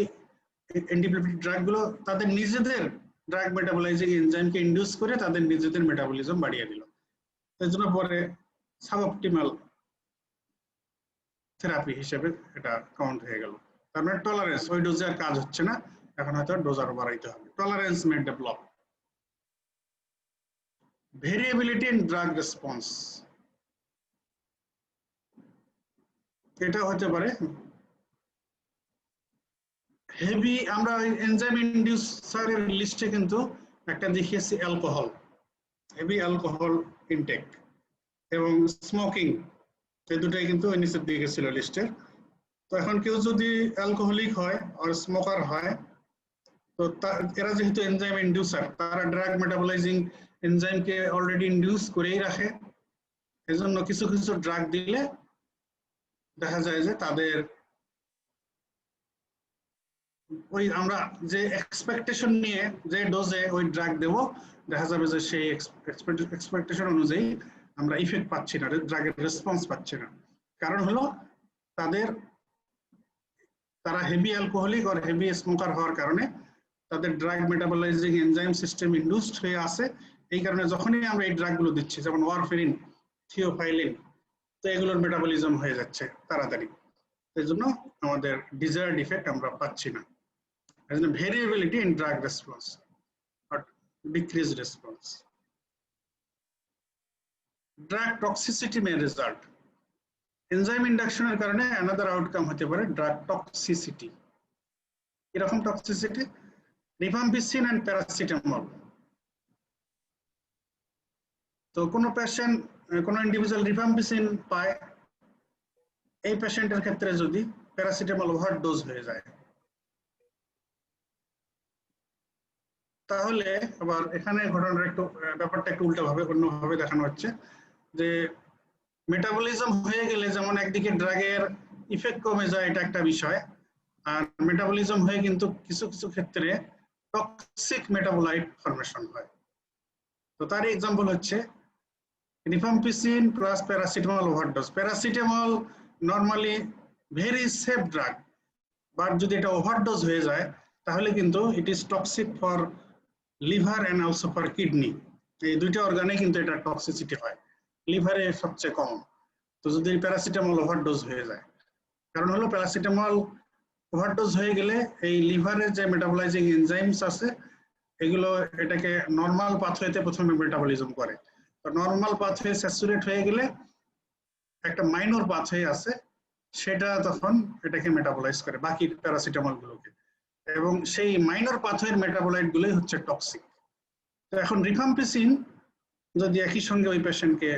অ্যান্টিইপিলেপটিক ড্রাগগুলো তাদের নিজেদের ড্রাগ মেটাবলাইজিং এনজাইমকে ইনডিউস করে তাদের নিজেদের মেটাবলিজম বাড়িয়ে দিল। এর জন্য পরে সাবঅপটিমাল থেরাপি হিসেবে এটা কাউন্ট হয়ে গেল। তার মানে টলারেন্স, ওই ডোজে আর কাজ হচ্ছে না, এখন হয়তো ডোজ আরো বাড়াইতে হবে। Tolerance may develop. Variability in drug response, এটা হতে পারে হেভি। আমরা এনজাইম ইনডিউসারের লিস্টে কিন্তু একটা দেখিয়েছি অ্যালকোহল, হেভি অ্যালকোহল ইনটেক এবং স্মোকিং, এই দুটাই কিন্তু নিচের দিকে ছিল লিস্টের। তো এখন কেউ যদি অ্যালকোহলিক হয় আর স্মোকার হয়, তো এরা যেহেতু এনজাইম ইনডিউসার, তারা ড্রাগ মেটাবলাইজিং এনজাইমকে অলরেডি ইনডিউস করেই রাখে, এজন্য কিছু কিছু ড্রাগ দিলে দেখা যায় যে তাদের ওই আমরা যে এক্সপেকটেশন নিয়ে যে ডোজে ওই ড্রাগ দেব, দেখা যাবে যে সেই এক্সপেকটেশন অনুযায়ী আমরা ইফেক্ট পাচ্ছি না, ড্রাগের রেসপন্স পাচ্ছি না। কারণ হলো তারা হেভি অ্যালকোহলিক আর হেভি স্মোকার হওয়ার কারণে তাদের ড্রাগ মেটাবলাইজিং এনজাইম সিস্টেম ইনডিউসড হয়ে আছে। এই কারণে যখনই আমরা এই ড্রাগগুলো দিচ্ছি, যেমন ওয়ারফেরিন, থিওফাইলিন, তো এগুলোর মেটাবলিজম হয়ে যাচ্ছে তাড়াতাড়ি, এই জন্য আমাদের ডিজায়ার্ড ইফেক্ট আমরা পাচ্ছি না। Variability in drug response or decreased response. Drug toxicity may result. Enzyme ইন্ডাকশনের কারণে another outcome হতে পারে ড্রাগ টক্সিসিটি। এরকম টক্সিসিটি রিফাম্পিসিন এন্ড প্যারাসিটামল। তো কোনো পেশেন্ট, কোনো ইন্ডিভিজুয়াল রিফাম্পিসিন পায়, এই পেশেন্টের ক্ষেত্রে যদি প্যারাসিটামল ওভারডোজ হয়ে যায়, তাহলে আবার এখানে ঘটনাটা একটু, ব্যাপারটা একটু উল্টাভাবে অন্যভাবে দেখানো হচ্ছে যে মেটাবলিজম হয়ে গেলে যেমন একদিকে ড্রাগের ইফেক্ট কমে যায়, এটা একটা বিষয়, আর মেটাবলিজম হয়ে কিন্তু কিছু কিছু ক্ষেত্রে টক্সিক মেটাবোলাইট ফরমেশন হয়। তো তার এক্সাম্পল হচ্ছে rifampicin plus paracetamol overdose. Paracetamol normally very safe drug, but যদি এটা ওভারডোজ হয়ে যায় তাহলে কিন্তু it is toxic for liver and also for kidney. এই দুইটা অর্গানে কিন্তু এটা টক্সিসিটি হয়, লিভারে সবচেয়ে কম। তো যদি প্যারাসিটামল ওভারডোজ হয়ে যায়, কারণ হলো প্যারাসিটামল ওভারডোজ হয়ে গেলে এই লিভারের যে মেটাবলাইজিং এনজাইমস আছে এগুলো এটাকে নর্মাল পাথওয়েতে প্রথমে মেটাবলিজম করে। তো নর্মাল পাথওয়ে স্যাচুরেট হয়ে গেলে একটা মাইনর পাথওয়ে আছে সেটা তখন এটাকে মেটাবলাইজ করে বাকি প্যারাসিটামল গুলোকে, এবং সেই মাইনর পাথওয়ের মেটাবোলাইট গুলোই হচ্ছে টক্সিক। তো এখন রিফাম্পিসিন যদি একই সঙ্গে ওই পেশেন্টকে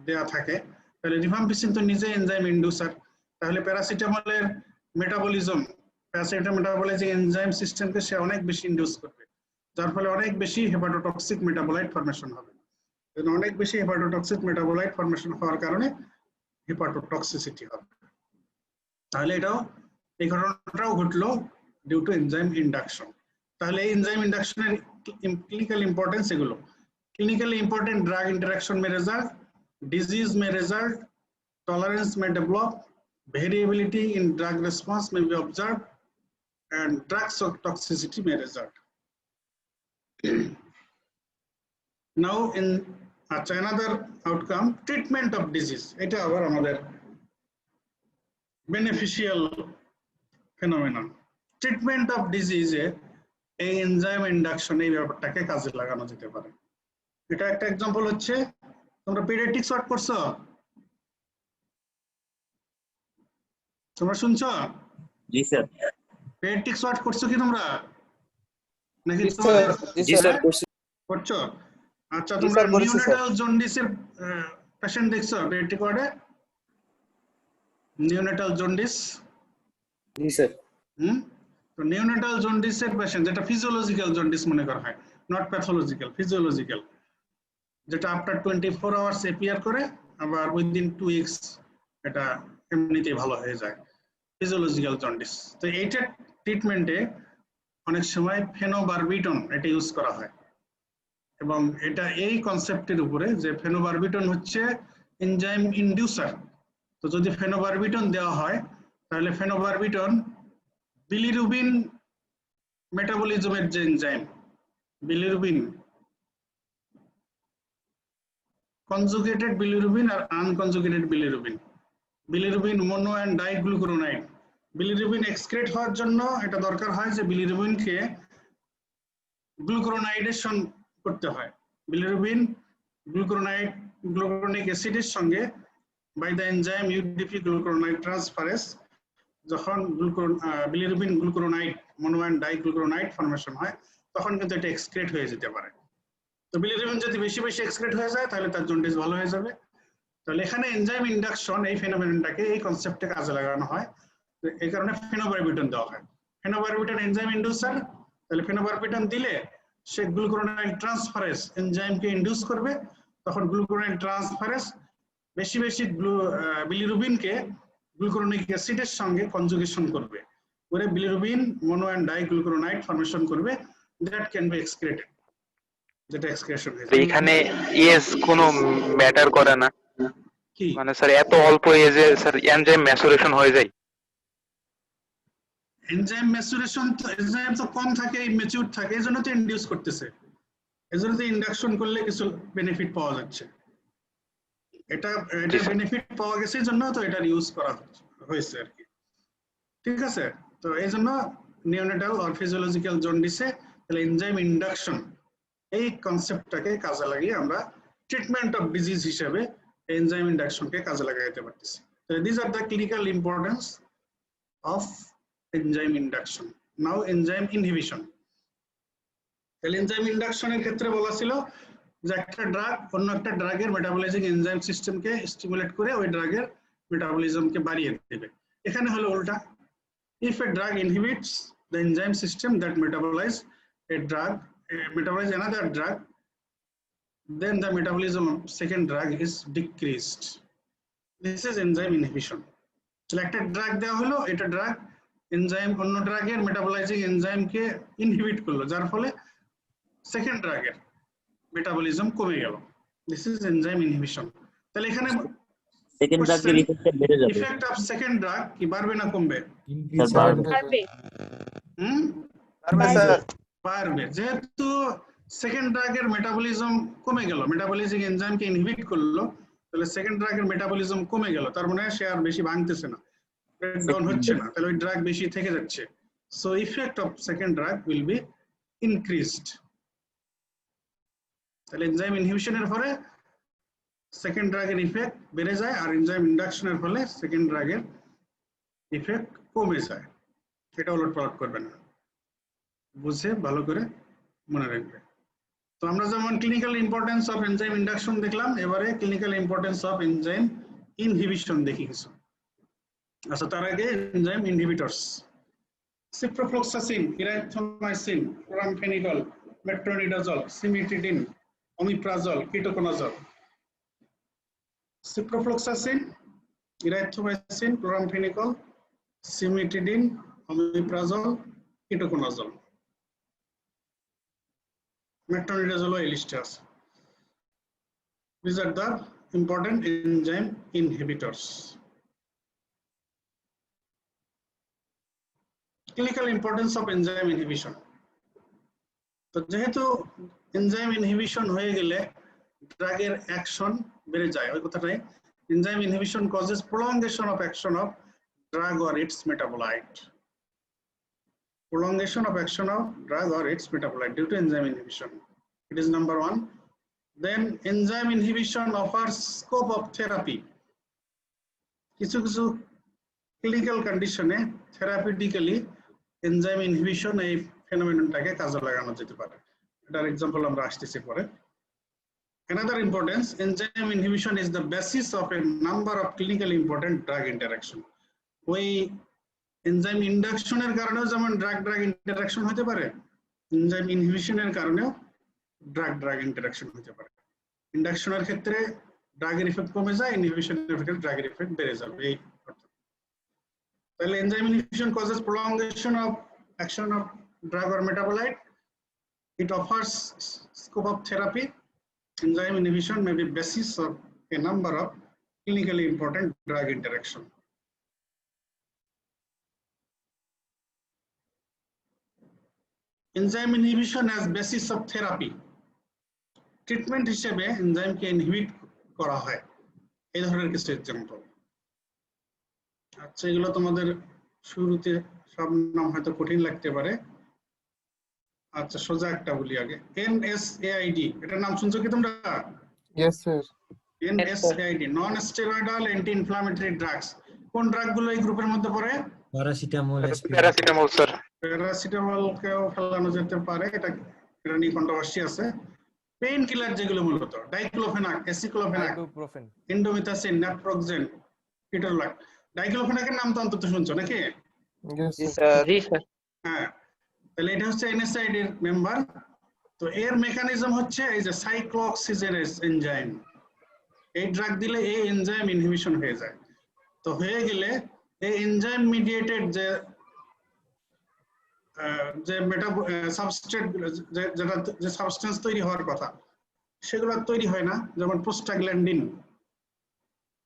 দেয়া থাকে, তাহলে রিফাম্পিসিন তো নিজে এনজাইম ইন্ডিউসার, তাহলে প্যারাসিটামলের মেটাবলিজম, প্যারাসিটামল মেটাবলাইজিং এনজাইম সিস্টেমকে সে অনেক বেশি ইন্ডিউস করবে, যার ফলে অনেক বেশি হেপাটোটক্সিক মেটাবোলাইট ফর্মেশন হবে। অনেক বেশি হেপাটোটক্সিক মেটাবোলাইট ফর্মেশন হওয়ার কারণে হেপাটোটক্সিসিটি হবে। তাহলে এই ঘটনাটাও ঘটলো ডিউ টু এনজাইম ইন্ডাকশন। তাহলে এই এনজাইম ইন্ডাকশনের ক্লিনিক্যাল ইম্পর্টেন্স এগুলো। Clinically important drug interaction may result, disease may result, tolerance may develop, variability in drug response may be observed, and drug toxicity may result. Now in another outcome, treatment of disease. Eta abar amader beneficial phenomenon. Treatment of disease এই enzyme induction এই ব্যাপারটাকে কাজে লাগানো যেতে পারে। এটা একটা example হচ্ছে, তোমরা পেডিয়াট্রিক্স ওয়ার্ড করছো? তোমরা শুনছো? জি স্যার। পেডিয়াট্রিক্স ওয়ার্ড করছো কি তোমরা নাকি জি স্যার করছো? আচ্ছা, তোমরা নিওনেটাল জন্ডিসের পেশেন্ট দেখছো পেডিয়াট্রিক ওয়ার্ডে? Neonatal jaundice? জি স্যার। তো নিওনেটাল জন্ডিসের পেশেন্ট, যেটা ফিজিওলজিক্যাল জন্ডিস মনে করা হয়, নট প্যাথোলজিক্যাল, ফিজিওলজিক্যাল, যেটা আফটার 24 আওয়ার্স অ্যাপিয়ার করে, আবার উইদিন 2 উইকস এটা এমনিতেই ভালো হয়ে যায়, ফিজিওলজিক্যাল জন্ডিস। তো এইটার ট্রিটমেন্টে অনেক সময় ফেনোবারবিটন এটা ইউজ করা হয়, এবং এটা এই কনসেপ্টের উপরে যে ফেনোবারবিটন হচ্ছে এনজাইম ইন্ডিউসার। তো যদি ফেনোবারবিটন দেওয়া হয়, তাহলে ফেনোবারবিটন বিলিরুবিন মেটাবলিজমের যে এনজাইম, বিলিরুবিন, কনজুগেটেড বিলিরুবিন আর unconjugated bilirubin, bilirubin mono and diglucuronide, bilirubin excrete হওয়ার জন্য এটা দরকার হয় যে বিলিরুবিনকে গ্লুকুরোনাইডেশন করতে হয়। বিলিরুবিন গ্লুকুরোনিক অ্যাসিডের সঙ্গে by the enzyme UDP glucuronide transferase, যখন bilirubin glucuronide mono and diglucuronide formation হয়, তখন কিন্তু এটা এক্সক্রেট হয়ে যেতে পারে। তো বিলিরুবিন যদি বেশি বেশি এক্সক্রেট হয়ে যায়, তাহলে তার জন্ডিস ভালো হয়ে যাবে। তাহলে এখানে এনজাইম ইন্ডাকশন এই ফেনোমেননটাকে, এই কনসেপ্টে কাজে লাগানো হয়, এই কারণে ফেনোবারবিটন দেওয়া হয়। ফেনোবারবিটন এনজাইম ইন্ডিউসার, তাহলে ফেনোবারবিটন দিলে সে গ্লুকুরোনাইড ট্রান্সফারেজ এনজাইমকে ইন্ডিউস করবে, তখন গ্লুকুরোনাইড ট্রান্সফারেজ বেশি বেশি বিলিরুবিনকে গ্লুকুরোনিক অ্যাসিডের সঙ্গে কনজুগেশন করবে, করে bilirubin mono and diglucuronide formation করবে, দ্যাট ক্যান বি এক্সক্রেটেড, যেটা এক্সক্রেশন হয়ে যায়। এখানে এজ কোনো ম্যাটার করে না, কি মানে স্যার এত অল্প এজে স্যার এনজাইম ম্যাচুরেশন হয়ে যায়? এনজাইম ম্যাচুরেশন তো, এনজাইম তো কম থাকে, ম্যাচিউর থাকে, এজন্য তো ইন্ডিউস করতেছে, এজন্য তো ইন্ডাকশন করলে কিছু বেনিফিট পাওয়া যাচ্ছে। এটা বেনিফিট পাওয়া গেছে, এই জন্য তো এটার ইউজ করা হয়েছে আর কি। ঠিক আছে, তো এই জন্য নিওনেটাল অর ফিজিওলজিক্যাল জন্ডিসে তাহলে এনজাইম ইন্ডাকশন এই কনসেপ্টটাকে কাজে লাগিয়ে আমরা ট্রিটমেন্ট অফ ডিজিজ হিসেবে এনজাইম ইন্ডাকশনকে কাজে লাগাইতে পারতেছি। তো this are the clinical importance of enzyme induction. Now enzyme inhibition. তাহলে এনজাইম ইন্ডাকশনের ক্ষেত্রে বলা ছিল যে একটা ড্রাগ অন্য একটা ড্রাগের মেটাবলাইজিং এনজাইম সিস্টেমকে স্টিমুলেট করে ওই ড্রাগের মেটাবলিজমকে বাড়িয়ে দেবে। এখানে হলো উল্টা, if a drug inhibits the enzyme system that metabolize another drug, then the metabolism of second drug is decreased. This is enzyme inhibition. Selected drug দেওয়া হলো, এটা ড্রাগ এনজাইম অন্য ড্রাগের মেটাবলাইজিং এনজাইমকে ইনহিবিট করলো, যার ফলে সেকেন্ড ড্রাগের মেটাবলিজম কমে গেল। This is enzyme inhibition. তাহলে এখানে সেকেন্ড ড্রাগের ইফেক্টটা বেড়ে যাবে। ইফেক্ট অফ সেকেন্ড ড্রাগ কি বাড়বে না কমবে? পারবে পারবে। যেহেতু সেকেন্ড ড্রাগের মেটাবলিজম কমে গেল, মেটাবলাইজিং এনজাইমকে ইনহিবিট করলো, তাহলে সেকেন্ড ড্রাগের মেটাবলিজম কমে গেল, তার মানে সে আর বেশি ভাঙতেছে না, ব্রেকডাউন হচ্ছে না, তাহলে ওই ড্রাগ বেশি থেকে যাচ্ছে। So effect of second drug will be increased. তাহলে এনজাইম ইনহিবিশনের ফলে সেকেন্ড ড্রাগের ইফেক্ট বেড়ে যায়, আর এনজাইম ইন্ডাকশনের ফলে সেকেন্ড ড্রাগের ইফেক্ট কমে যায়। এটা উলটপালট করবে না, বুঝে ভালো করে মনে রাখবে। তো আমরা যেমন clinical importance of enzyme induction দেখলাম, এবারে clinical importance of enzyme inhibition দেখি কিছু। আচ্ছা, তার আগে enzyme inhibitors, ciprofloxacin, erythromycin, chloramphenicol, metronidazole, cimetidine, omeprazole, ketoconazole. Ciprofloxacin, erythromycin, chloramphenicol, cimetidine, omeprazole, ketoconazole. Metronidazole এই লিস্টে আছে। These are the important enzyme inhibitors. Clinical importance of enzyme inhibition. তো যেহেতু এনজাইম ইনহিবিশন হয়ে গেলে ড্রাগের অ্যাকশন বেড়ে যায়, ওই কথাটাই, enzyme inhibition causes prolongation of action of drug or its metabolite. Prolongation of action of drug or its metabolite due to enzyme inhibition. It is number one. Then enzyme inhibition offers scope of therapy. কিছু কিছু clinical কন্ডিশনে থেরাপিউটিক্যালি enzyme inhibition এই ফেনোমেননটাকে কাজে লাগানো যেতে পারে। এটার example আমরা আসতেছি পরে। Another importance, enzyme inhibition is the basis of a number of clinically important drug interaction. ওই এনজাইম ইন্ডাকশনের কারণেও যেমন ড্রাগ ইন্টারাকশন হতে পারে, এনজাইম ইনহিবিশনের কারণেও ড্রাগ ইন্টারাকশন হতে পারে। ইন্ডাকশনের ক্ষেত্রে ড্রাগের ইফেক্ট কমে যায়, ইনহিবিশনের ক্ষেত্রে ড্রাগের ইফেক্ট বেড়ে যাবে, এই অর্থ। তাহলে enzyme inhibition causes prolongation of action of drug or metabolite. It offers scope of therapy. Enzyme inhibition may be basis of a number of clinically important drug interaction. Enzyme inhibition as basis of therapy, treatment হিসেবে এনজাইমকে inhibit করা হয়, এই ধরনের কিছু example. আচ্ছা, এগুলো তোমাদের শুরুতে সব নাম হয়তো কঠিন লাগতে পারে। আচ্ছা, সোজা একটা বলি আগে, NSAID, এটার নাম শুনছো কি তোমরা? Yes, sir. NSAID, non steroidal anti inflammatory drugs. কোন ড্রাগ গুলো এই গ্রুপের মধ্যে পড়ে? Paracetamol, paracetamol sir. প্যারাসিটামলকেও ফেলানো যেতে পারে, এটা নিয়ে কন্ট্রোভার্সি আছে। পেইন কিলার যেগুলো মূলত ডাইক্লোফেনাক, অ্যাসিক্লোফেনাক, Ibuprofen. ইন্ডোমিথাসিন, ন্যাপ্রোক্সেন, কিটোরলাক। ডাইক্লোফেনাকের নাম তো অন্তত শুনছো নাকি? Yes, sir. জি স্যার। হ্যাঁ, তাহলে এটা হচ্ছে NSAID এর মেম্বার। তো এর মেকানিজম হচ্ছে এই যে সাইক্লোঅক্সিজেনেজ এনজাইম, এই ড্রাগ দিলে এই এনজাইম ইনহিবিশন হয়ে যায়। তো হয়ে গেলে এই এনজাইম মিডিয়েটেড যে সাবস্ট্রেট যেটা যে সাবস্টেন্স তৈরি হওয়ার কথা, সেগুলো তৈরি হয় না, যেমন প্রোস্টাগ্ল্যান্ডিন।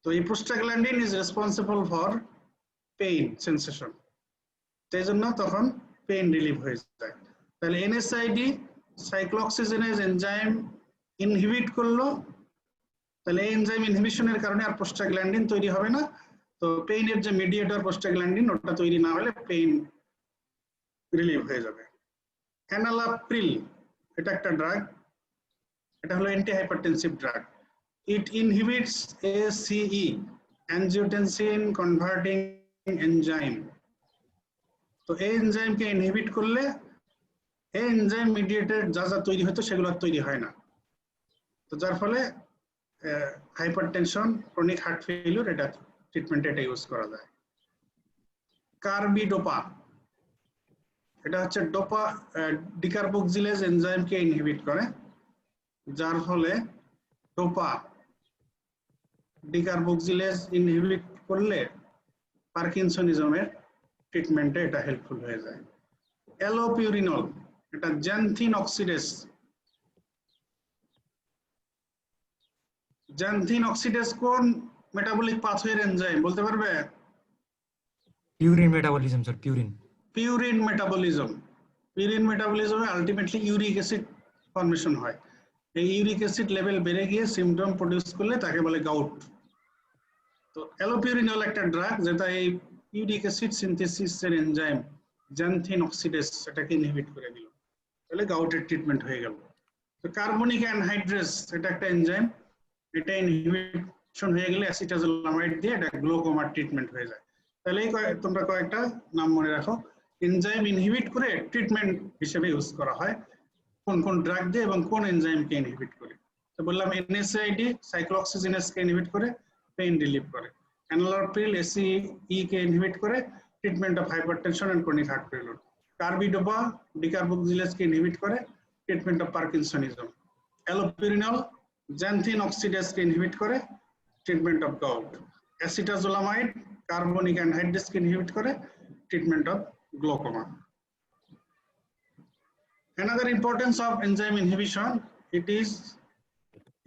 তো এই prostaglandin is responsible for pain sensation, সেই জন্য তখন পেইন রিলিভ হয়ে যায়। তাহলে NSAID সাইক্লোঅক্সিজেনেজ এনজাইম ইনহিবিট করলো, তাহলে এই এনজাইম ইনহিবিশনের কারণে আর প্রোস্টাগ্ল্যান্ডিন তৈরি হবে না। তো পেইনের যে মিডিয়েটর প্রোস্টাগ্ল্যান্ডিন, ওটা তৈরি না হলে পেইন রিলিভ হয়ে যাবে। এনালাপ্রিল, এটা একটা ড্রাগ, এটা হলো antihypertensive drug. It inhibits ACE, angiotensin converting enzyme. তো এই এনজাইমকে ইনহিবিট করলে এই এনজাইম মিডিয়েটেড যা যা তৈরি হতো সেগুলো আর তৈরি হয় না। তো যার ফলে হাইপারটেনশন, ক্রনিক হার্ট ফেলিউর, এটা ট্রিটমেন্টে এটা ইউজ করা যায়। কার্বিডোপা, এটা হচ্ছে ডোপা ডিকার্বক্সিলেজ এনজাইমকে ইনহিবিট করে, যার ফলে ডোপা ডিকার্বক্সিলেজ ইনহিবিট করলে পার্কিনসনিজমের ট্রিটমেন্টে এটা হেল্পফুল হয়ে যায়। অ্যালোপিউরিনল, এটা জ্যানথিন অক্সিডেজ। জ্যানথিন অক্সিডেজ কোন মেটাবলিক পাথওয়ের এনজাইম বলতে পারবে? Purine metabolism sir, purine. Purine metabolism. Purine মেটাবলিজমে আলটিমেটলি ইউরিক অ্যাসিড ফর্মেশন হয়। এই ইউরিক অ্যাসিড লেভেল বেড়ে গিয়ে সিম্পটম প্রডিউস করলে তাকে বলে গাউট। তো অ্যালোপিউরিনল একটা ড্রাগ যেটা এই uric acid সিনথেসিসের enzyme xanthine oxidase এটাকে ইনহিবিট করে দিল, তাহলে গাউটের ট্রিটমেন্ট হয়ে গেল। তো কার্বনিক অ্যানহাইড্রেস, এটা একটা এনজাইম, এটা ইনহিবিশন হয়ে গেলে অ্যাসিটাজোলামাইড দিয়ে এটা গ্লোকোমার ট্রিটমেন্ট হয়ে যায়। তাহলে তোমরা কয়েকটা নাম মনে রাখো। এনজাইম ইনহিবিট করে ট্রিটমেন্ট হিসেবে ইউজ করা হয়, কোন কোন ড্রাগ দিয়ে এবং কোন এনজাইমকে ইনহিবিট করে। তো বললাম এনএসআইডি সাইক্লোঅক্সিজিনেসকে ইনহিবিট করে পেইন রিলিভ করে, এনালরপ্রিল এসিই কে ইনহিবিট করে treatment of hypertension and chronic heart failure, carbidopa ডিকার্বক্সিলেজকে ইনহিবিট করে treatment of parkinsonism, allopurinol xanthine অক্সিডেজকে ইনহিবিট করে treatment of gout, acetazolamide carbonic অ্যানহাইড্রেসকে ইনহিবিট করে treatment of glaucoma. Another importance of enzyme inhibition,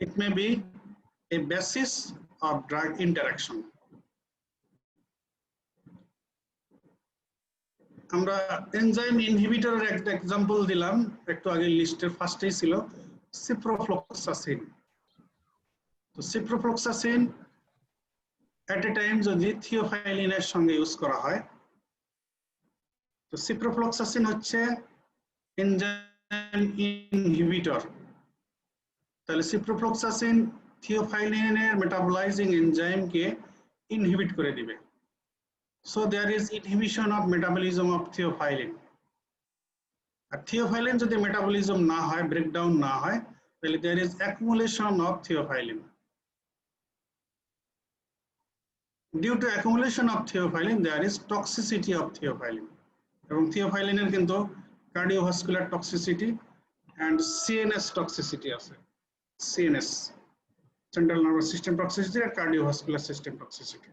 it may be a basis of drug interaction. আমরা enzyme ইনহিবিটরের একটা example দিলাম একটু আগে, লিস্টের ফার্স্টেই ছিল সিপ্রোফ্লক্সাসিন। তো সিপ্রোফ্লক্সাসিন এট এ টাইম যদি থিওফাইলিনের সঙ্গে ইউজ করা হয়, তো সিপ্রোফ্লক্সাসিন হচ্ছে এনজাইম ইনহিবিটর। তাহলে সিপ্রোফ্লক্সাসিন থিওফাইলিনের মেটাবলাইজিং এনজাইমকে ইনহিবিট করে দিবে। So there is inhibition of metabolism of theophylline. R theophylline যদি metabolism না হয়, breakdown না হয়, তাহলে there is accumulation of theophylline. Due to accumulation of theophylline, there is toxicity of theophylline. এবং theophylline এর কিন্তু cardiovascular toxicity and CNS toxicity আছে। CNS, central nervous system toxicity আর cardiovascular system toxicity।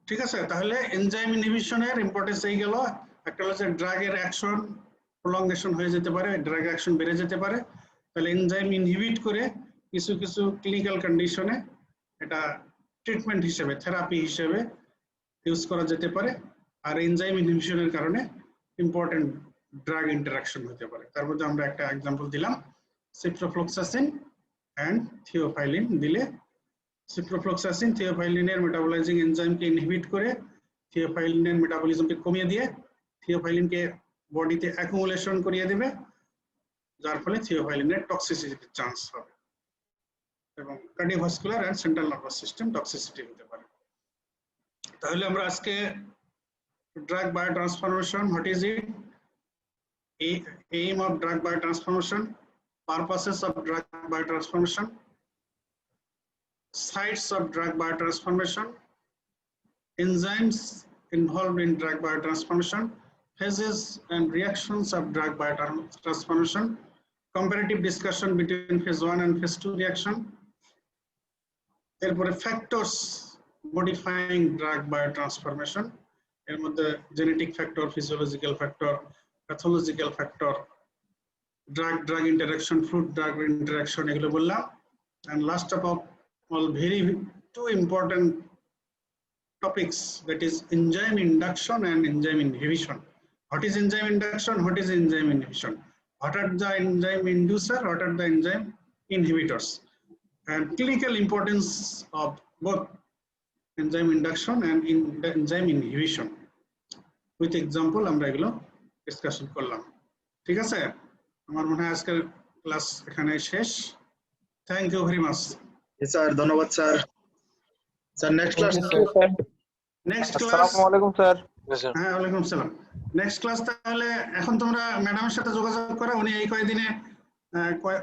ঠিক আছে, তাহলে এনজাইম ইনহিবিশনের ইম্পর্টেন্স এই গেল। একটা হচ্ছে ড্রাগের অ্যাকশন প্রলংগেশন হয়ে যেতে পারে, ড্রাগ অ্যাকশন বেড়ে যেতে পারে। তাহলে এনজাইম ইনহিবিট করে কিছু কিছু ক্লিনিক্যাল কন্ডিশনে এটা ট্রিটমেন্ট হিসেবে, থেরাপি হিসেবে ইউজ করা যেতে পারে। আর এনজাইম ইনহিবিশনের কারণে ইম্পর্টেন্ট ড্রাগ ইন্টারাকশন হতে পারে। তার মধ্যে আমরা একটা এক্সাম্পল দিলাম সিপ্রোফ্লক্সাসিন অ্যান্ড থিওফাইলিন দিলে, সিপ্রোফ্লক্সাসিন থিওফাইলিনের মেটাবলাইজিং এনজাইমকে ইনহিবিট করে থিওফাইলিনের মেটাবলিজমকে কমিয়ে দিয়ে থিওফাইলিনকে বডিতে অ্যাকুমুলেশন করিয়ে দেবে, যার ফলে থিওফাইলিনের টক্সিসিটির চান্স হবে এবং cardiovascular and central nervous system toxicity হতে পারে। তাহলে আমরা আজকে drug biotransformation, what is it, aim of drug biotransformation, purposes of drug biotransformation, sites of drug biotransformation, enzymes involved in drug biotransformation, phases and reactions of drug biotransformation, comparative discussion between phase 1 and phase 2 reaction, এরপরে factors modifying drug biotransformation, এর মধ্যে genetic factor, physiological factor, pathological factor, drug interaction, food drug interaction, এগুলো বললাম। and last of all, very two important topics, that is enzyme induction and enzyme inhibition. What is enzyme induction? What is enzyme inhibition? What are the enzyme inducer? What are the enzyme inhibitors? And clinical importance of both enzyme induction and enzyme inhibition. With example, আমরা এগুলো discussion করলাম। ঠিক আছে, আমার মনে হয় আজকের class এখানে শেষ। Thank you very much sir. ধন্যবাদ স্যার। Sir next class, next class. আসসালামু আলাইকুম স্যার। হ্যাঁ, ওয়ালাইকুম সালাম। নেক্সট ক্লাস তাহলে এখন তোমরা ম্যাডামের সাথে যোগাযোগ করো, উনি এই কয়েকদিনে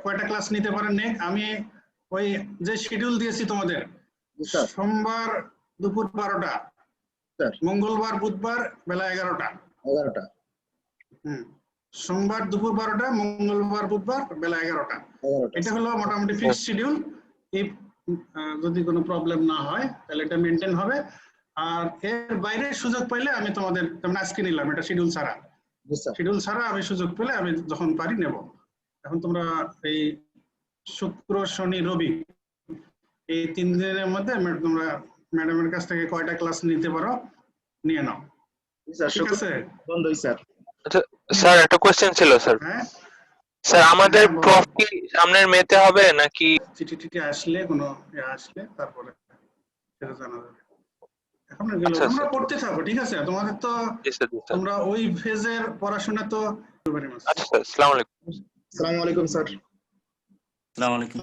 কয়টা ক্লাস নিতে পারেন। আমি ওই যে শিডিউল দিয়েছি তোমাদের, সোমবার দুপুর 12টা, মঙ্গলবার বুধবার বেলা 11টা। সোমবার দুপুর 12টা, মঙ্গলবার বুধবার বেলা 11টা। এটা হলো মোটামুটি ফিক্সড শিডিউল। যদি কোনো প্রবলেম না হয় তাহলে এটা মেনটেন হবে। আর এর বাইরে সুযোগ পাইলে আমি তোমাদের, যেমন আজকে নিলাম, এটা শিডিউল ছাড়া, শিডিউল ছাড়া আমি সুযোগ পেলে আমি যখন পারি নেব। এখন তোমরা এই শুক্র শনি রবি এই 3 দিনের মধ্যে তোমরা ম্যাডামের কাছ থেকে কয়টা ক্লাস নিতে পারো নিয়ে নাও। ঠিক আছে স্যার, একটা কোশ্চেন ছিল স্যার। হ্যাঁ স্যার, আমাদের প্রফ কি সামনের মেতে হবে নাকি চিঠি টিটি আসলে কোনো আসলে তারপরে সেটা জানা যাবে। এখন গেল তোমরা পড়তে থাকো। ঠিক আছে, তোমাদের তো তোমরা ওই ফেজের পড়াশোনা তো। আচ্ছা স্যার, আসসালামু আলাইকুম। আসসালামু আলাইকুম স্যার। আসসালামু আলাইকুম।